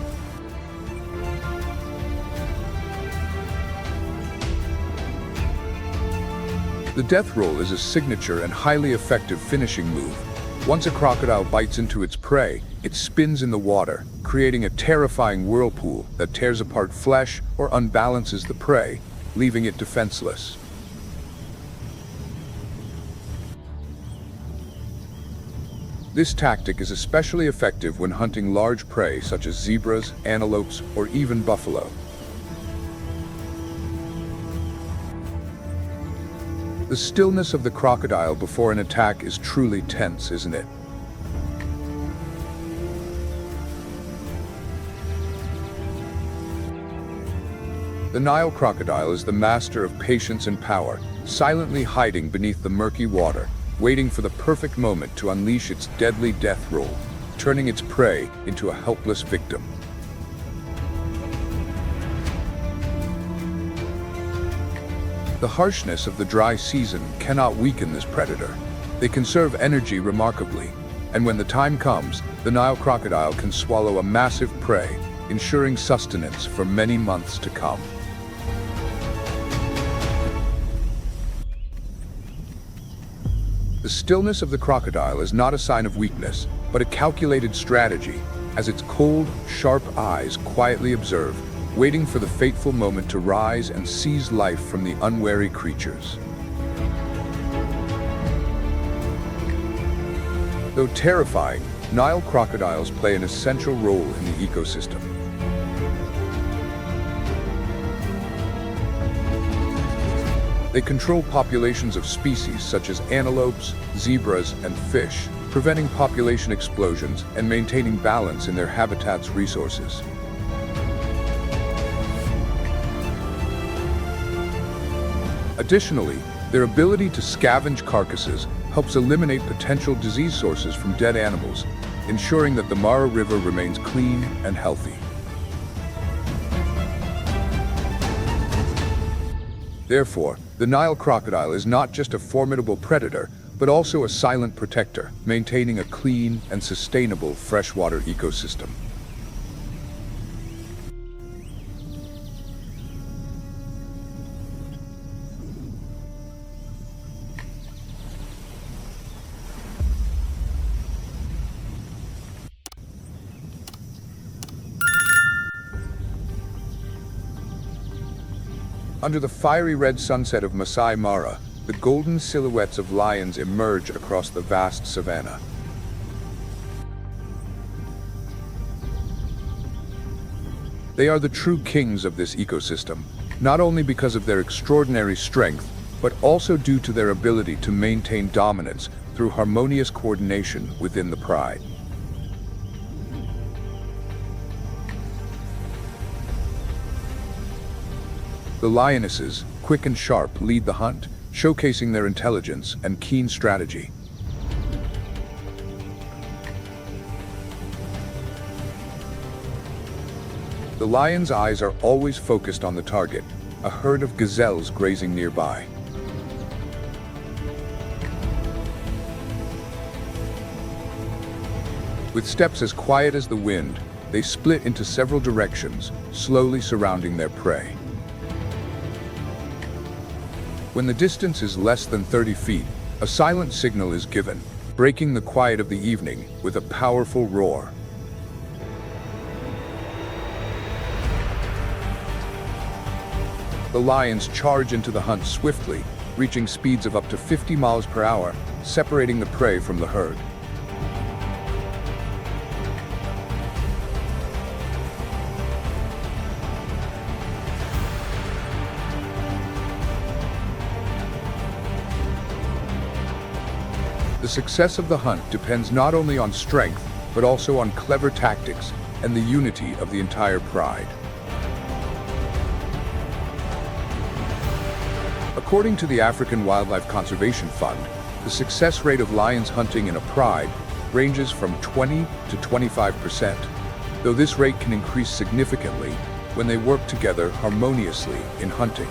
The death roll is a signature and highly effective finishing move. Once a crocodile bites into its prey, it spins in the water, creating a terrifying whirlpool that tears apart flesh or unbalances the prey, leaving it defenseless. This tactic is especially effective when hunting large prey such as zebras, antelopes, or even buffalo. The stillness of the crocodile before an attack is truly tense, isn't it? The Nile crocodile is the master of patience and power, silently hiding beneath the murky water, waiting for the perfect moment to unleash its deadly death roll, turning its prey into a helpless victim. The harshness of the dry season cannot weaken this predator. They conserve energy remarkably, and when the time comes, the Nile crocodile can swallow a massive prey, ensuring sustenance for many months to come. The stillness of the crocodile is not a sign of weakness, but a calculated strategy, as its cold, sharp eyes quietly observe, waiting for the fateful moment to rise and seize life from the unwary creatures. Though terrifying, Nile crocodiles play an essential role in the ecosystem. They control populations of species such as antelopes, zebras, and fish, preventing population explosions and maintaining balance in their habitat's resources. Additionally, their ability to scavenge carcasses helps eliminate potential disease sources from dead animals, ensuring that the Mara River remains clean and healthy. Therefore, the Nile crocodile is not just a formidable predator, but also a silent protector, maintaining a clean and sustainable freshwater ecosystem. Under the fiery red sunset of Masai Mara, the golden silhouettes of lions emerge across the vast savanna. They are the true kings of this ecosystem, not only because of their extraordinary strength, but also due to their ability to maintain dominance through harmonious coordination within the pride. The lionesses, quick and sharp, lead the hunt, showcasing their intelligence and keen strategy. The lion's eyes are always focused on the target, a herd of gazelles grazing nearby. With steps as quiet as the wind, they split into several directions, slowly surrounding their prey. When the distance is less than 30 feet, a silent signal is given, breaking the quiet of the evening with a powerful roar. The lions charge into the hunt swiftly, reaching speeds of up to 50 miles per hour, separating the prey from the herd. The success of the hunt depends not only on strength, but also on clever tactics and the unity of the entire pride. According to the African Wildlife Conservation Fund, the success rate of lions hunting in a pride ranges from 20 to 25%, though this rate can increase significantly when they work together harmoniously in hunting.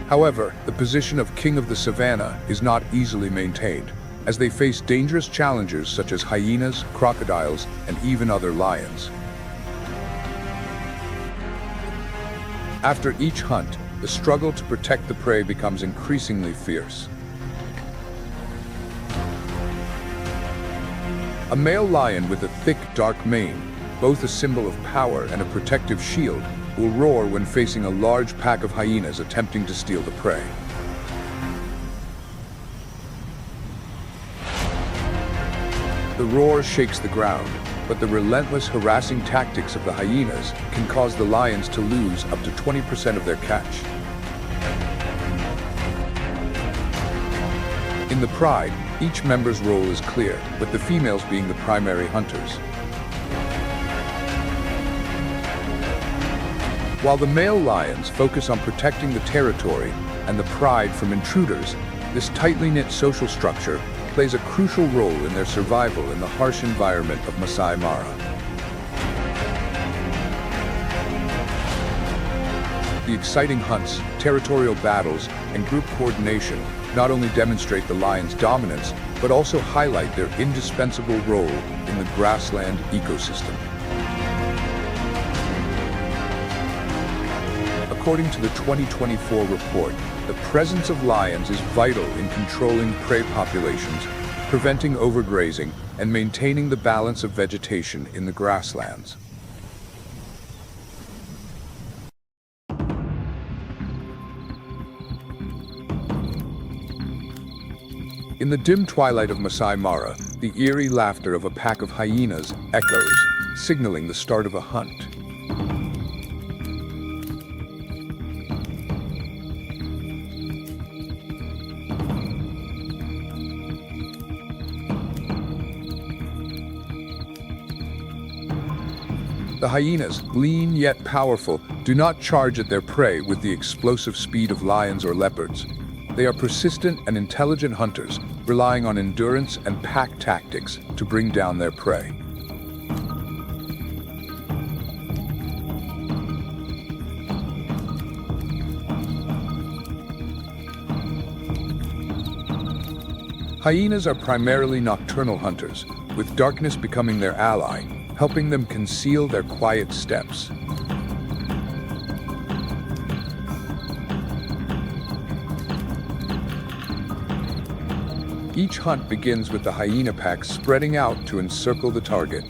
However, the position of king of the savannah is not easily maintained, as they face dangerous challengers such as hyenas, crocodiles, and even other lions. After each hunt, the struggle to protect the prey becomes increasingly fierce. A male lion with a thick, dark mane, both a symbol of power and a protective shield, will roar when facing a large pack of hyenas attempting to steal the prey. The roar shakes the ground, but the relentless, harassing tactics of the hyenas can cause the lions to lose up to 20% of their catch. In the pride, each member's role is clear, with the females being the primary hunters. While the male lions focus on protecting the territory and the pride from intruders, this tightly knit social structure plays a crucial role in their survival in the harsh environment of Masai Mara. The exciting hunts, territorial battles, and group coordination not only demonstrate the lion's dominance, but also highlight their indispensable role in the grassland ecosystem. According to the 2024 report, the presence of lions is vital in controlling prey populations, preventing overgrazing, and maintaining the balance of vegetation in the grasslands. In the dim twilight of Masai Mara, the eerie laughter of a pack of hyenas echoes, signaling the start of a hunt. The hyenas, lean yet powerful, do not charge at their prey with the explosive speed of lions or leopards. They are persistent and intelligent hunters, relying on endurance and pack tactics to bring down their prey. Hyenas are primarily nocturnal hunters, with darkness becoming their ally, helping them conceal their quiet steps. Each hunt begins with the hyena pack spreading out to encircle the target.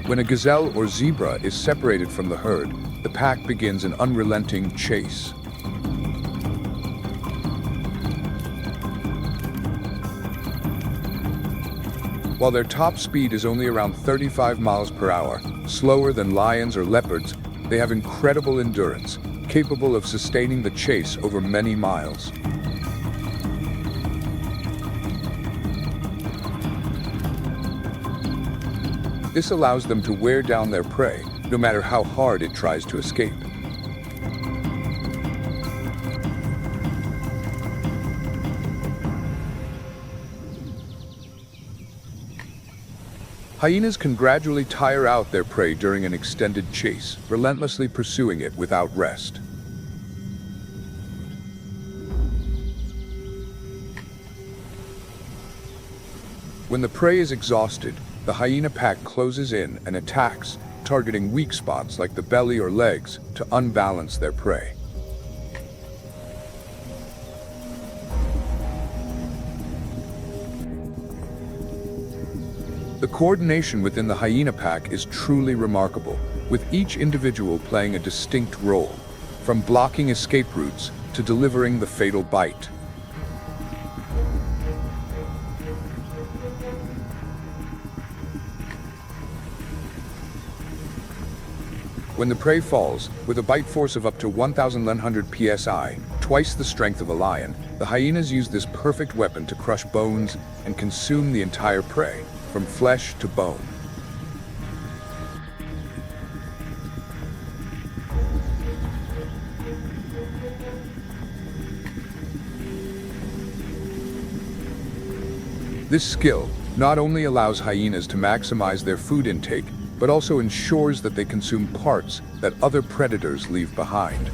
When a gazelle or zebra is separated from the herd, the pack begins an unrelenting chase. While their top speed is only around 35 miles per hour, slower than lions or leopards, they have incredible endurance, capable of sustaining the chase over many miles. This allows them to wear down their prey, no matter how hard it tries to escape. Hyenas can gradually tire out their prey during an extended chase, relentlessly pursuing it without rest. When the prey is exhausted, the hyena pack closes in and attacks, targeting weak spots like the belly or legs to unbalance their prey. The coordination within the hyena pack is truly remarkable, with each individual playing a distinct role, from blocking escape routes to delivering the fatal bite. When the prey falls, with a bite force of up to 1,100 psi, twice the strength of a lion, the hyenas use this perfect weapon to crush bones and consume the entire prey, from flesh to bone. This skill not only allows hyenas to maximize their food intake, but also ensures that they consume parts that other predators leave behind.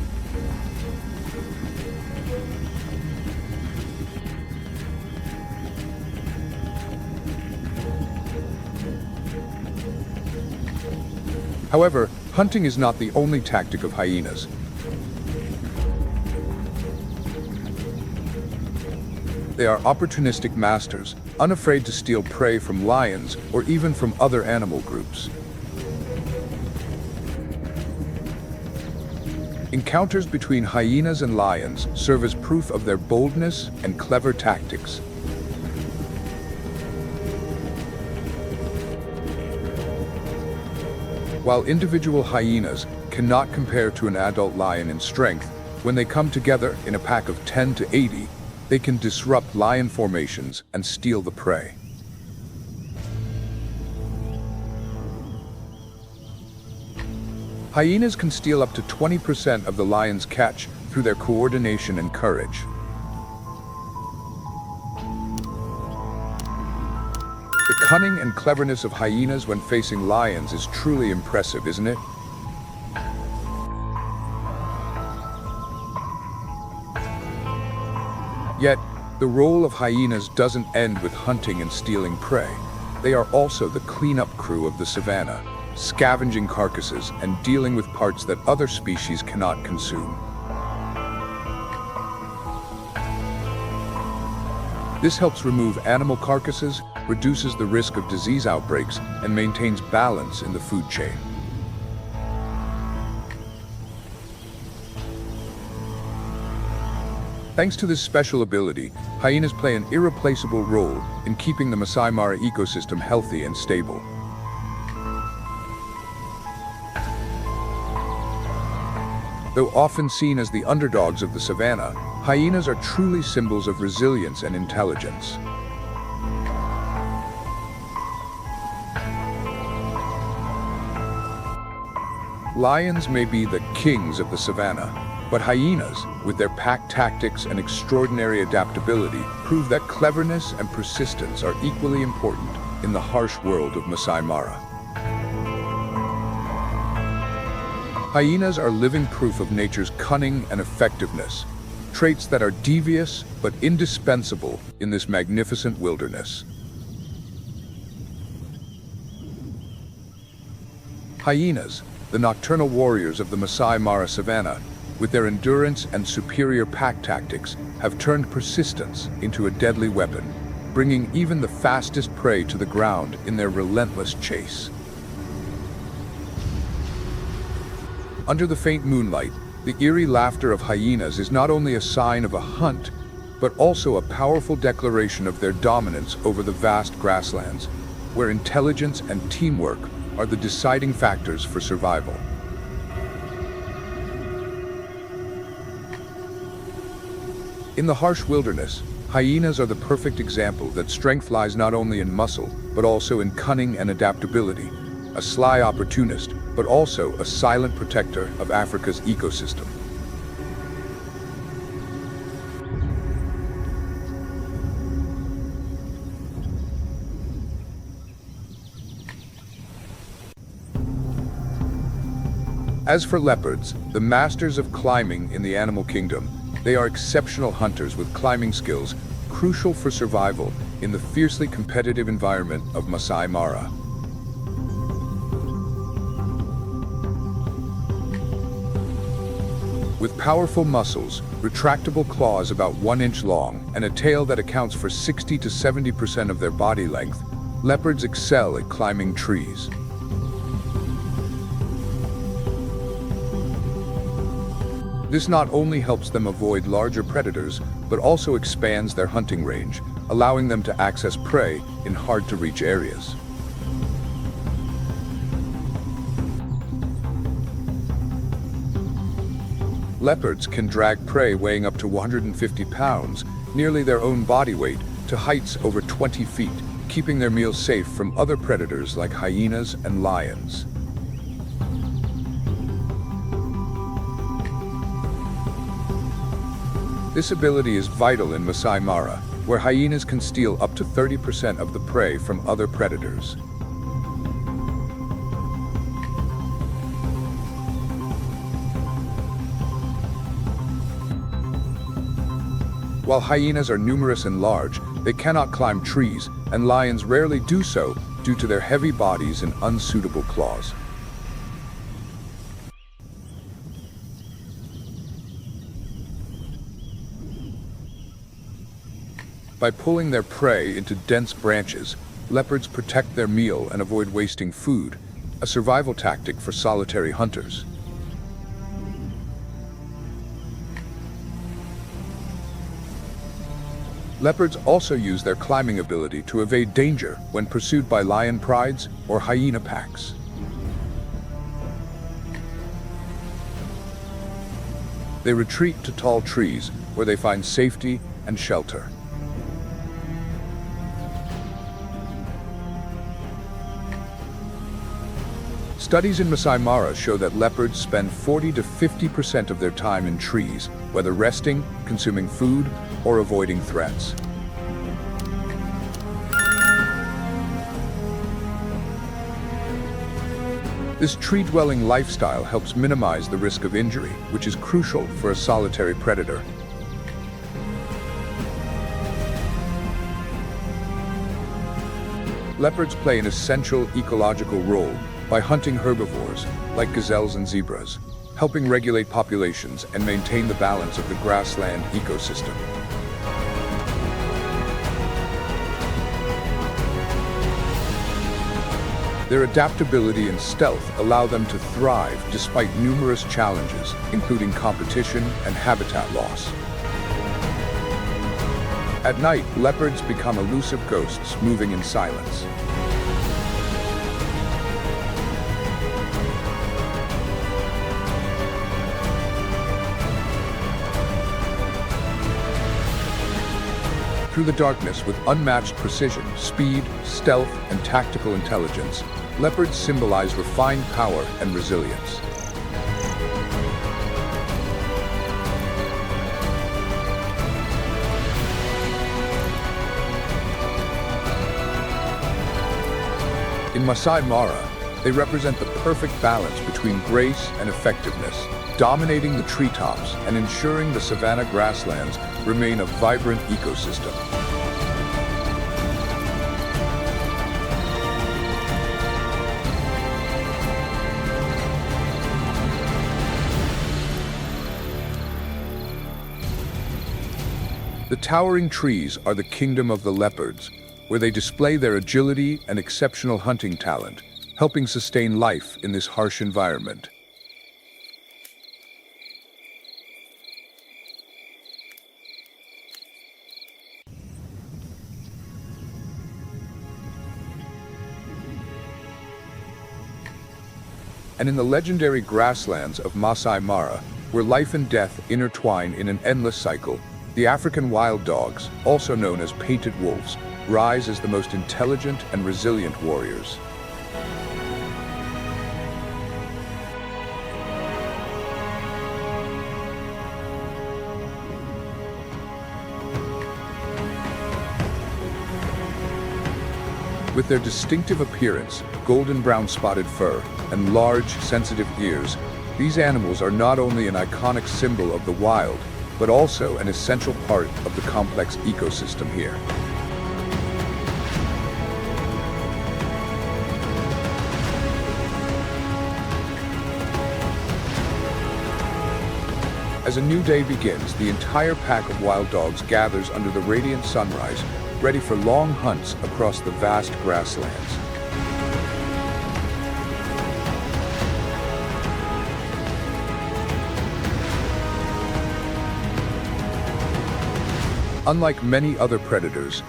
However, hunting is not the only tactic of hyenas. They are opportunistic masters, unafraid to steal prey from lions or even from other animal groups. Encounters between hyenas and lions serve as proof of their boldness and clever tactics. While individual hyenas cannot compare to an adult lion in strength, when they come together in a pack of 10 to 80, they can disrupt lion formations and steal the prey. Hyenas can steal up to 20% of the lion's catch through their coordination and courage. The cunning and cleverness of hyenas when facing lions is truly impressive, isn't it? Yet, the role of hyenas doesn't end with hunting and stealing prey. They are also the cleanup crew of the savanna, scavenging carcasses and dealing with parts that other species cannot consume. This helps remove animal carcasses, reduces the risk of disease outbreaks, and maintains balance in the food chain. Thanks to this special ability, hyenas play an irreplaceable role in keeping the Masai Mara ecosystem healthy and stable. Though often seen as the underdogs of the savanna, hyenas are truly symbols of resilience and intelligence. Lions may be the kings of the savanna, but hyenas, with their pack tactics and extraordinary adaptability, prove that cleverness and persistence are equally important in the harsh world of Masai Mara. Hyenas are living proof of nature's cunning and effectiveness, traits that are devious but indispensable in this magnificent wilderness. Hyenas, the nocturnal warriors of the Masai Mara savanna, with their endurance and superior pack tactics, have turned persistence into a deadly weapon, bringing even the fastest prey to the ground in their relentless chase. Under the faint moonlight, the eerie laughter of hyenas is not only a sign of a hunt, but also a powerful declaration of their dominance over the vast grasslands, where intelligence and teamwork are the deciding factors for survival. In the harsh wilderness, hyenas are the perfect example that strength lies not only in muscle, but also in cunning and adaptability, a sly opportunist, but also a silent protector of Africa's ecosystem. As for leopards, the masters of climbing in the animal kingdom, they are exceptional hunters with climbing skills crucial for survival in the fiercely competitive environment of Masai Mara. With powerful muscles, retractable claws about 1 inch long, and a tail that accounts for 60 to 70% of their body length, leopards excel at climbing trees. This not only helps them avoid larger predators, but also expands their hunting range, allowing them to access prey in hard-to-reach areas. Leopards can drag prey weighing up to 150 pounds, nearly their own body weight, to heights over 20 feet, keeping their meals safe from other predators like hyenas and lions. This ability is vital in Masai Mara, where hyenas can steal up to 30% of the prey from other predators. While hyenas are numerous and large, they cannot climb trees, and lions rarely do so due to their heavy bodies and unsuitable claws. By pulling their prey into dense branches, leopards protect their meal and avoid wasting food, a survival tactic for solitary hunters. Leopards also use their climbing ability to evade danger when pursued by lion prides or hyena packs. They retreat to tall trees where they find safety and shelter. Studies in Masai Mara show that leopards spend 40 to 50% of their time in trees, whether resting, consuming food, or avoiding threats. This tree-dwelling lifestyle helps minimize the risk of injury, which is crucial for a solitary predator. Leopards play an essential ecological role by hunting herbivores, like gazelles and zebras, helping regulate populations and maintain the balance of the grassland ecosystem. Their adaptability and stealth allow them to thrive despite numerous challenges, including competition and habitat loss. At night, leopards become elusive ghosts moving in silence. Through the darkness with unmatched precision, speed, stealth, and tactical intelligence, leopards symbolize refined power and resilience. In Masai Mara, they represent the perfect balance between grace and effectiveness, dominating the treetops and ensuring the savanna grasslands remain a vibrant ecosystem. The towering trees are the kingdom of the leopards, where they display their agility and exceptional hunting talent, helping sustain life in this harsh environment. And in the legendary grasslands of Masai Mara, where life and death intertwine in an endless cycle, the African wild dogs, also known as painted wolves, rise as the most intelligent and resilient warriors. With their distinctive appearance, golden brown spotted fur, and large, sensitive ears, these animals are not only an iconic symbol of the wild, but also an essential part of the complex ecosystem here. As a new day begins, the entire pack of wild dogs gathers under the radiant sunrise, ready for long hunts across the vast grasslands. Unlike many other predators,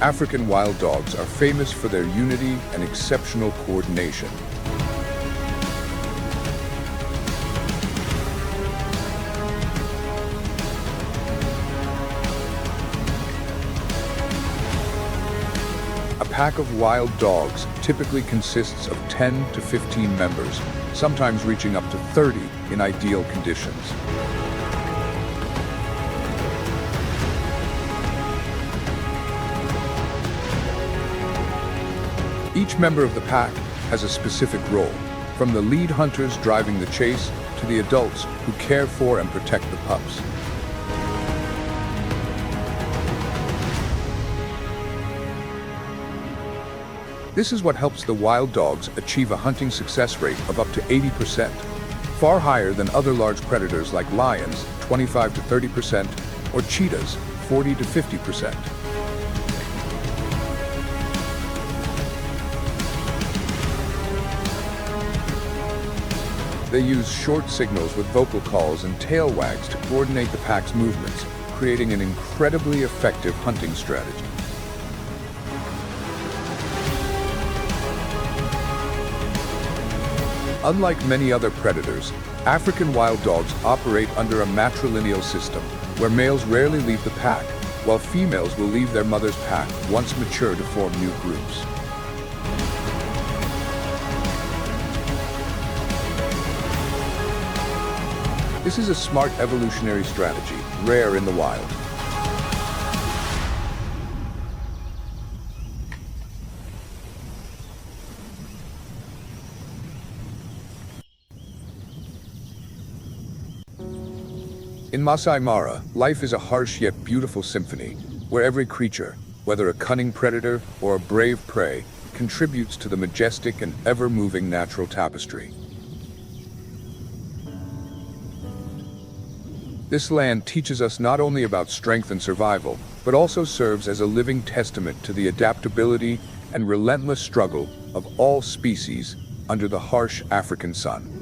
African wild dogs are famous for their unity and exceptional coordination. A pack of wild dogs typically consists of 10 to 15 members, sometimes reaching up to 30 in ideal conditions. Each member of the pack has a specific role, from the lead hunters driving the chase to the adults who care for and protect the pups. This is what helps the wild dogs achieve a hunting success rate of up to 80%, far higher than other large predators like lions, 25 to 30%, or cheetahs, 40 to 50%. They use short signals with vocal calls and tail wags to coordinate the pack's movements, creating an incredibly effective hunting strategy. Unlike many other predators, African wild dogs operate under a matrilineal system, where males rarely leave the pack, while females will leave their mother's pack once mature to form new groups. This is a smart evolutionary strategy, rare in the wild. In Masai Mara, life is a harsh yet beautiful symphony, where every creature, whether a cunning predator or a brave prey, contributes to the majestic and ever-moving natural tapestry. This land teaches us not only about strength and survival, but also serves as a living testament to the adaptability and relentless struggle of all species under the harsh African sun.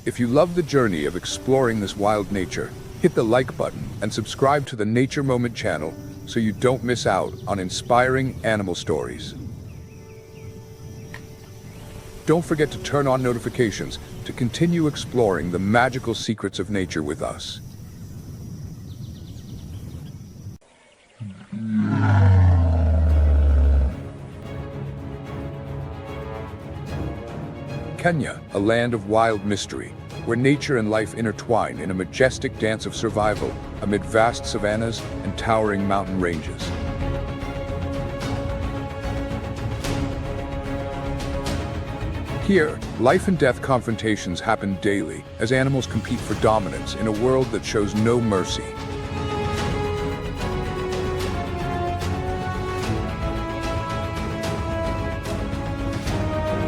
If you love the journey of exploring this wild nature, hit the like button and subscribe to the Nature Moment channel so you don't miss out on inspiring animal stories. Don't forget to turn on notifications to continue exploring the magical secrets of nature with us. Kenya, a land of wild mystery, where nature and life intertwine in a majestic dance of survival amid vast savannas and towering mountain ranges. Here, life and death confrontations happen daily as animals compete for dominance in a world that shows no mercy.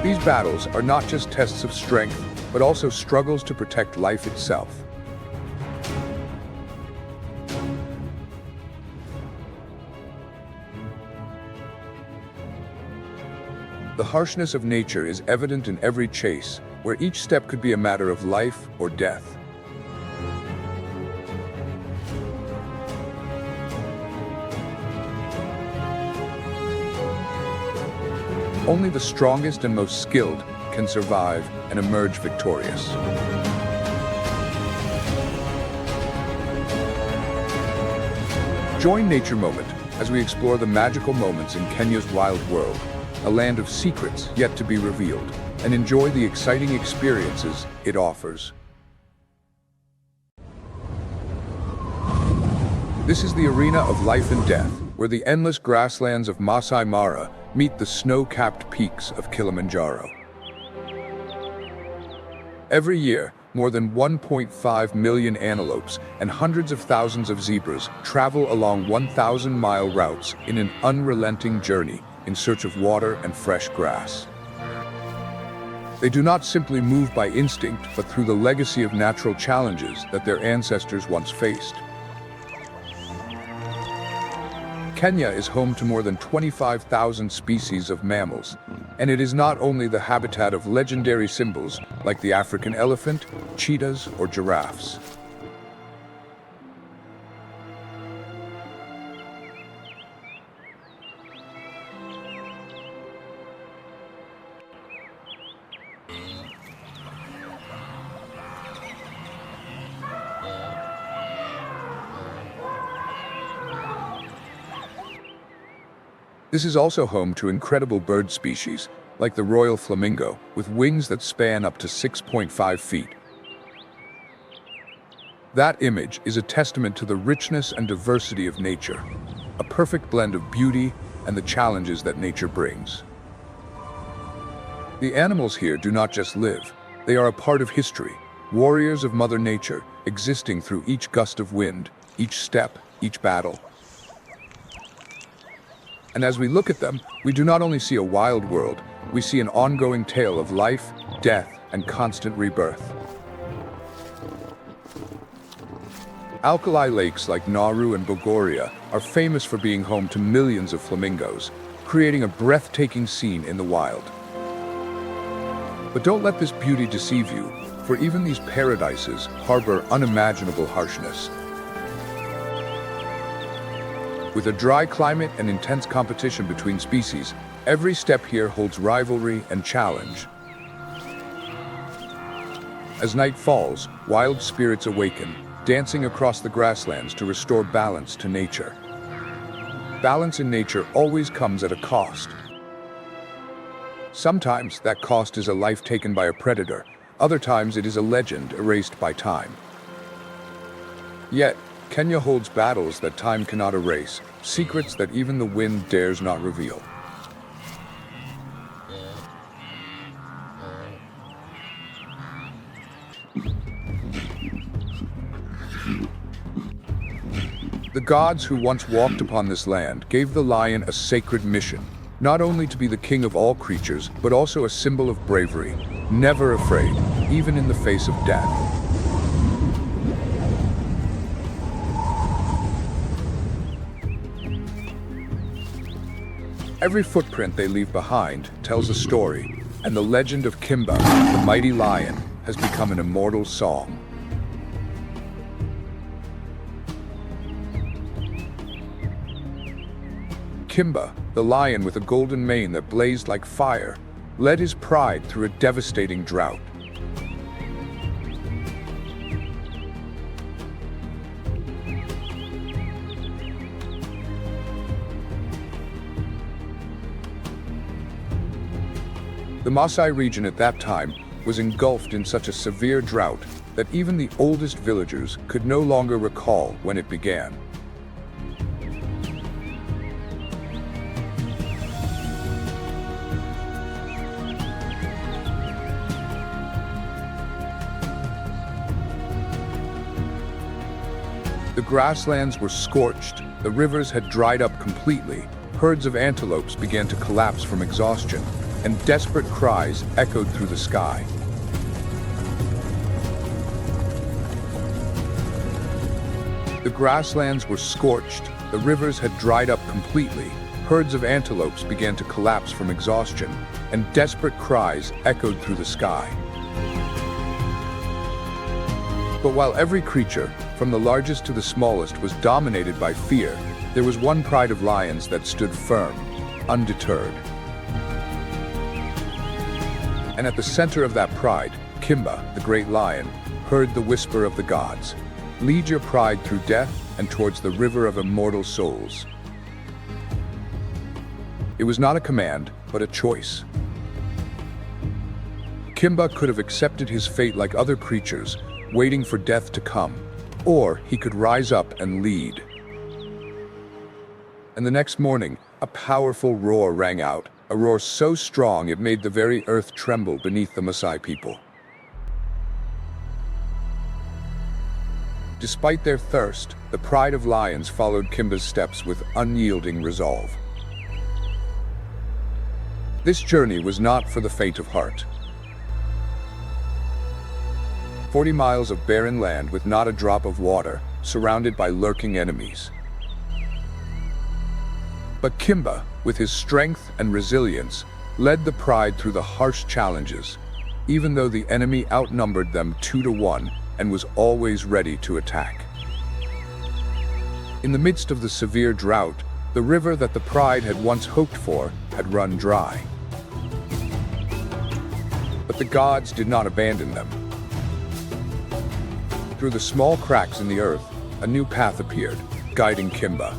These battles are not just tests of strength, but also struggles to protect life itself. The harshness of nature is evident in every chase, where each step could be a matter of life or death. Only the strongest and most skilled can survive and emerge victorious. Join Nature Moment as we explore the magical moments in Kenya's wild world, a land of secrets yet to be revealed, and enjoy the exciting experiences it offers. This is the arena of life and death, where the endless grasslands of Masai Mara meet the snow-capped peaks of Kilimanjaro. Every year, more than 1.5 million antelopes and hundreds of thousands of zebras travel along 1,000-mile routes in an unrelenting journey in search of water and fresh grass. They do not simply move by instinct, but through the legacy of natural challenges that their ancestors once faced. Kenya is home to more than 25,000 species of mammals, and it is not only the habitat of legendary symbols like the African elephant, cheetahs, or giraffes. This is also home to incredible bird species, like the royal flamingo, with wings that span up to 6.5 feet. That image is a testament to the richness and diversity of nature, a perfect blend of beauty and the challenges that nature brings. The animals here do not just live, they are a part of history, warriors of Mother Nature, existing through each gust of wind, each step, each battle. And as we look at them, we do not only see a wild world, we see an ongoing tale of life, death, and constant rebirth. Alkali lakes like Nauru and Bogoria are famous for being home to millions of flamingos, creating a breathtaking scene in the wild. But don't let this beauty deceive you, for even these paradises harbor unimaginable harshness. With a dry climate and intense competition between species, every step here holds rivalry and challenge. As night falls, wild spirits awaken, dancing across the grasslands to restore balance to nature. Balance in nature always comes at a cost. Sometimes that cost is a life taken by a predator, other times it is a legend erased by time. Yet, Kenya holds battles that time cannot erase, secrets that even the wind dares not reveal. The gods who once walked upon this land gave the lion a sacred mission, not only to be the king of all creatures, but also a symbol of bravery, never afraid, even in the face of death. Every footprint they leave behind tells a story, and the legend of Simba, the mighty lion, has become an immortal song. Simba, the lion with a golden mane that blazed like fire, led his pride through a devastating drought. The Maasai region at that time was engulfed in such a severe drought that even the oldest villagers could no longer recall when it began. The grasslands were scorched, the rivers had dried up completely, herds of antelopes began to collapse from exhaustion, and desperate cries echoed through the sky. The grasslands were scorched, the rivers had dried up completely, herds of antelopes began to collapse from exhaustion, and desperate cries echoed through the sky. But while every creature, from the largest to the smallest, was dominated by fear, there was one pride of lions that stood firm, undeterred. And at the center of that pride, Simba, the great lion, heard the whisper of the gods. Lead your pride through death and towards the river of immortal souls. It was not a command, but a choice. Simba could have accepted his fate like other creatures, waiting for death to come, or he could rise up and lead. And the next morning, a powerful roar rang out, a roar so strong it made the very earth tremble beneath the Maasai people. Despite their thirst, the pride of lions followed Simba's steps with unyielding resolve. This journey was not for the faint of heart. 40 miles of barren land with not a drop of water, surrounded by lurking enemies. But Simba, with his strength and resilience, led the pride through the harsh challenges, even though the enemy outnumbered them 2-1 and was always ready to attack. In the midst of the severe drought, the river that the pride had once hoped for had run dry. But the gods did not abandon them. Through the small cracks in the earth, a new path appeared, guiding Simba.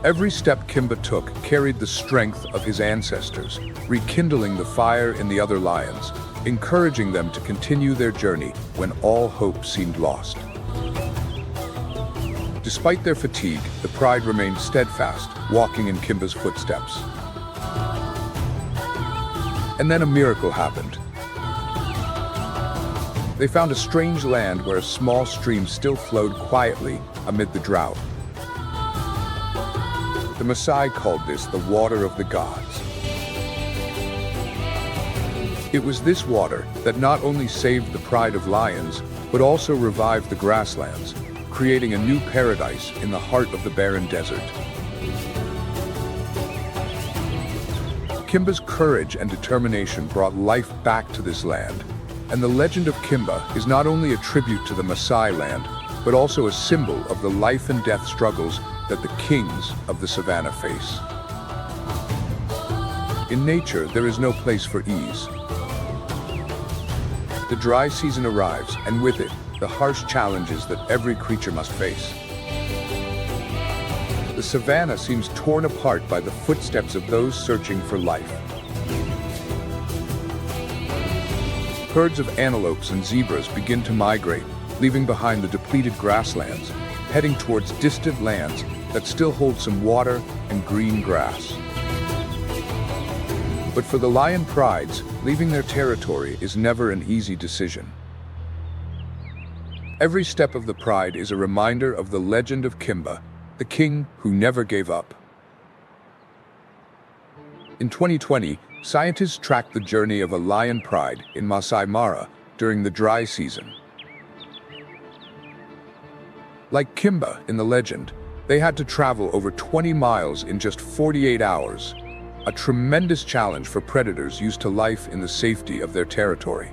Every step Simba took carried the strength of his ancestors, rekindling the fire in the other lions, encouraging them to continue their journey when all hope seemed lost. Despite their fatigue, the pride remained steadfast, walking in Kimba's footsteps. And then a miracle happened. They found a strange land where a small stream still flowed quietly amid the drought. The Maasai called this the water of the gods. It was this water that not only saved the pride of lions, but also revived the grasslands, creating a new paradise in the heart of the barren desert. Kimba's courage and determination brought life back to this land, and the legend of Kimba is not only a tribute to the Maasai land, but also a symbol of the life and death struggles that the kings of the savannah face. In nature, there is no place for ease. The dry season arrives, and with it, the harsh challenges that every creature must face. The savannah seems torn apart by the footsteps of those searching for life. Herds of antelopes and zebras begin to migrate, leaving behind the depleted grasslands, heading towards distant lands that still hold some water and green grass. But for the lion prides, leaving their territory is never an easy decision. Every step of the pride is a reminder of the legend of Kimba, the king who never gave up. In 2020, scientists tracked the journey of a lion pride in Masai Mara during the dry season. Like Kimba in the legend, they had to travel over 20 miles in just 48 hours, a tremendous challenge for predators used to life in the safety of their territory.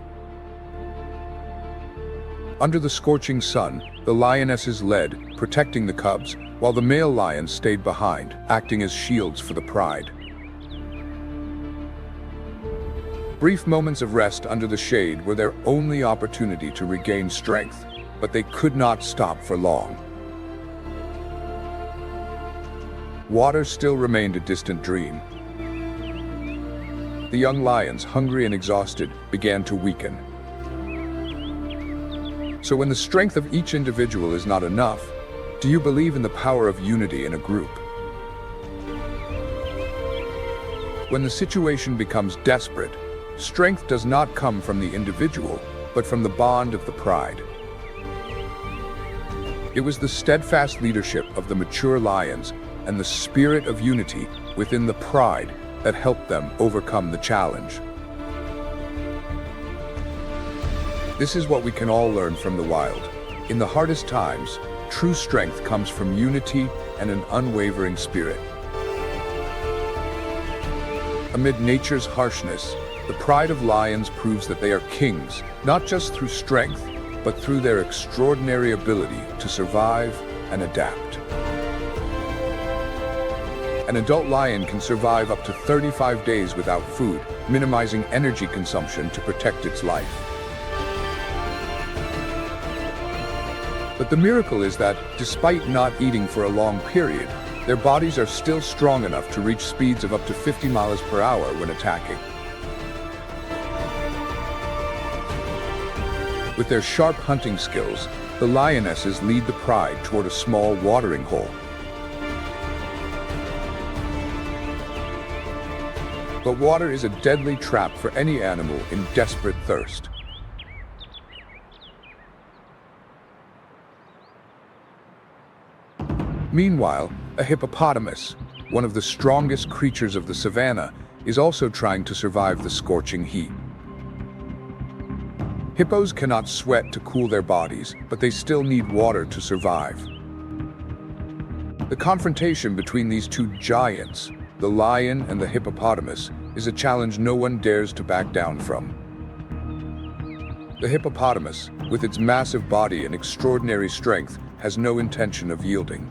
Under the scorching sun, the lionesses led, protecting the cubs, while the male lions stayed behind, acting as shields for the pride. Brief moments of rest under the shade were their only opportunity to regain strength, but they could not stop for long. Water still remained a distant dream. The young lions, hungry and exhausted, began to weaken. So when the strength of each individual is not enough, do you believe in the power of unity in a group? When the situation becomes desperate, strength does not come from the individual, but from the bond of the pride. It was the steadfast leadership of the mature lions and the spirit of unity within the pride that helped them overcome the challenge. This is what we can all learn from the wild. In the hardest times, true strength comes from unity and an unwavering spirit. Amid nature's harshness, the pride of lions proves that they are kings, not just through strength, but through their extraordinary ability to survive and adapt. An adult lion can survive up to 35 days without food, minimizing energy consumption to protect its life. But the miracle is that, despite not eating for a long period, their bodies are still strong enough to reach speeds of up to 50 miles per hour when attacking. With their sharp hunting skills, the lionesses lead the pride toward a small watering hole. But water is a deadly trap for any animal in desperate thirst. Meanwhile, a hippopotamus, one of the strongest creatures of the savannah, is also trying to survive the scorching heat. Hippos cannot sweat to cool their bodies, but they still need water to survive. The confrontation between these two giants, the lion and the hippopotamus, is a challenge no one dares to back down from. The hippopotamus, with its massive body and extraordinary strength, has no intention of yielding.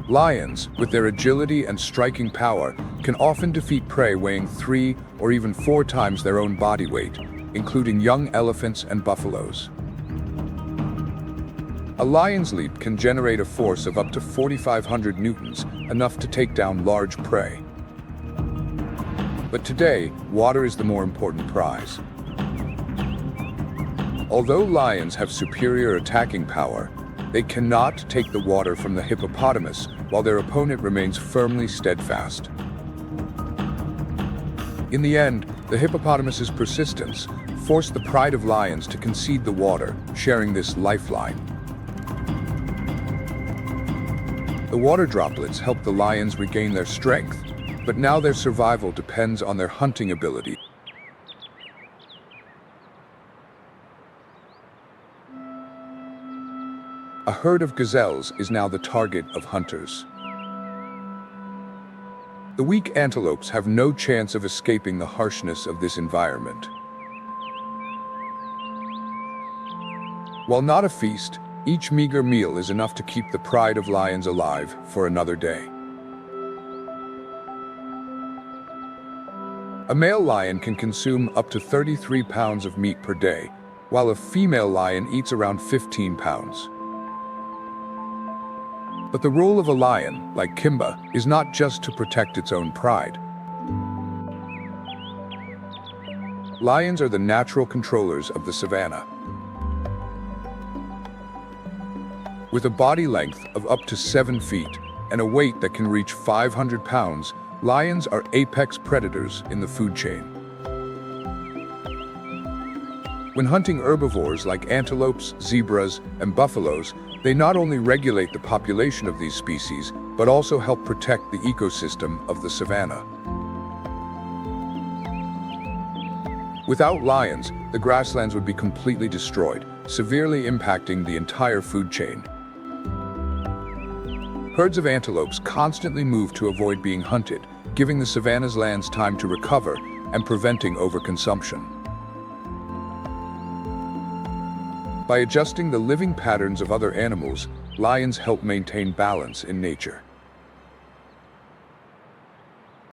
Lions, with their agility and striking power, can often defeat prey weighing 3 or even 4 times their own body weight, including young elephants and buffaloes. A lion's leap can generate a force of up to 4,500 newtons, enough to take down large prey. But today, water is the more important prize. Although lions have superior attacking power, They cannot take the water from the hippopotamus, while their opponent remains firmly steadfast. In the end, the hippopotamus's persistence forced the pride of lions to concede the water, sharing this lifeline. The water droplets helped the lions regain their strength, but now their survival depends on their hunting ability. A herd of gazelles is now the target of hunters. The weak antelopes have no chance of escaping the harshness of this environment. While not a feast, each meager meal is enough to keep the pride of lions alive for another day. A male lion can consume up to 33 pounds of meat per day, while a female lion eats around 15 pounds. But the role of a lion, like Simba, is not just to protect its own pride. Lions are the natural controllers of the savanna. With a body length of up to 7 feet and a weight that can reach 500 pounds, lions are apex predators in the food chain. When hunting herbivores like antelopes, zebras, and buffaloes, they not only regulate the population of these species, but also help protect the ecosystem of the savanna. Without lions, the grasslands would be completely destroyed, severely impacting the entire food chain. Herds of antelopes constantly move to avoid being hunted, giving the savanna's lands time to recover and preventing overconsumption. By adjusting the living patterns of other animals, lions help maintain balance in nature.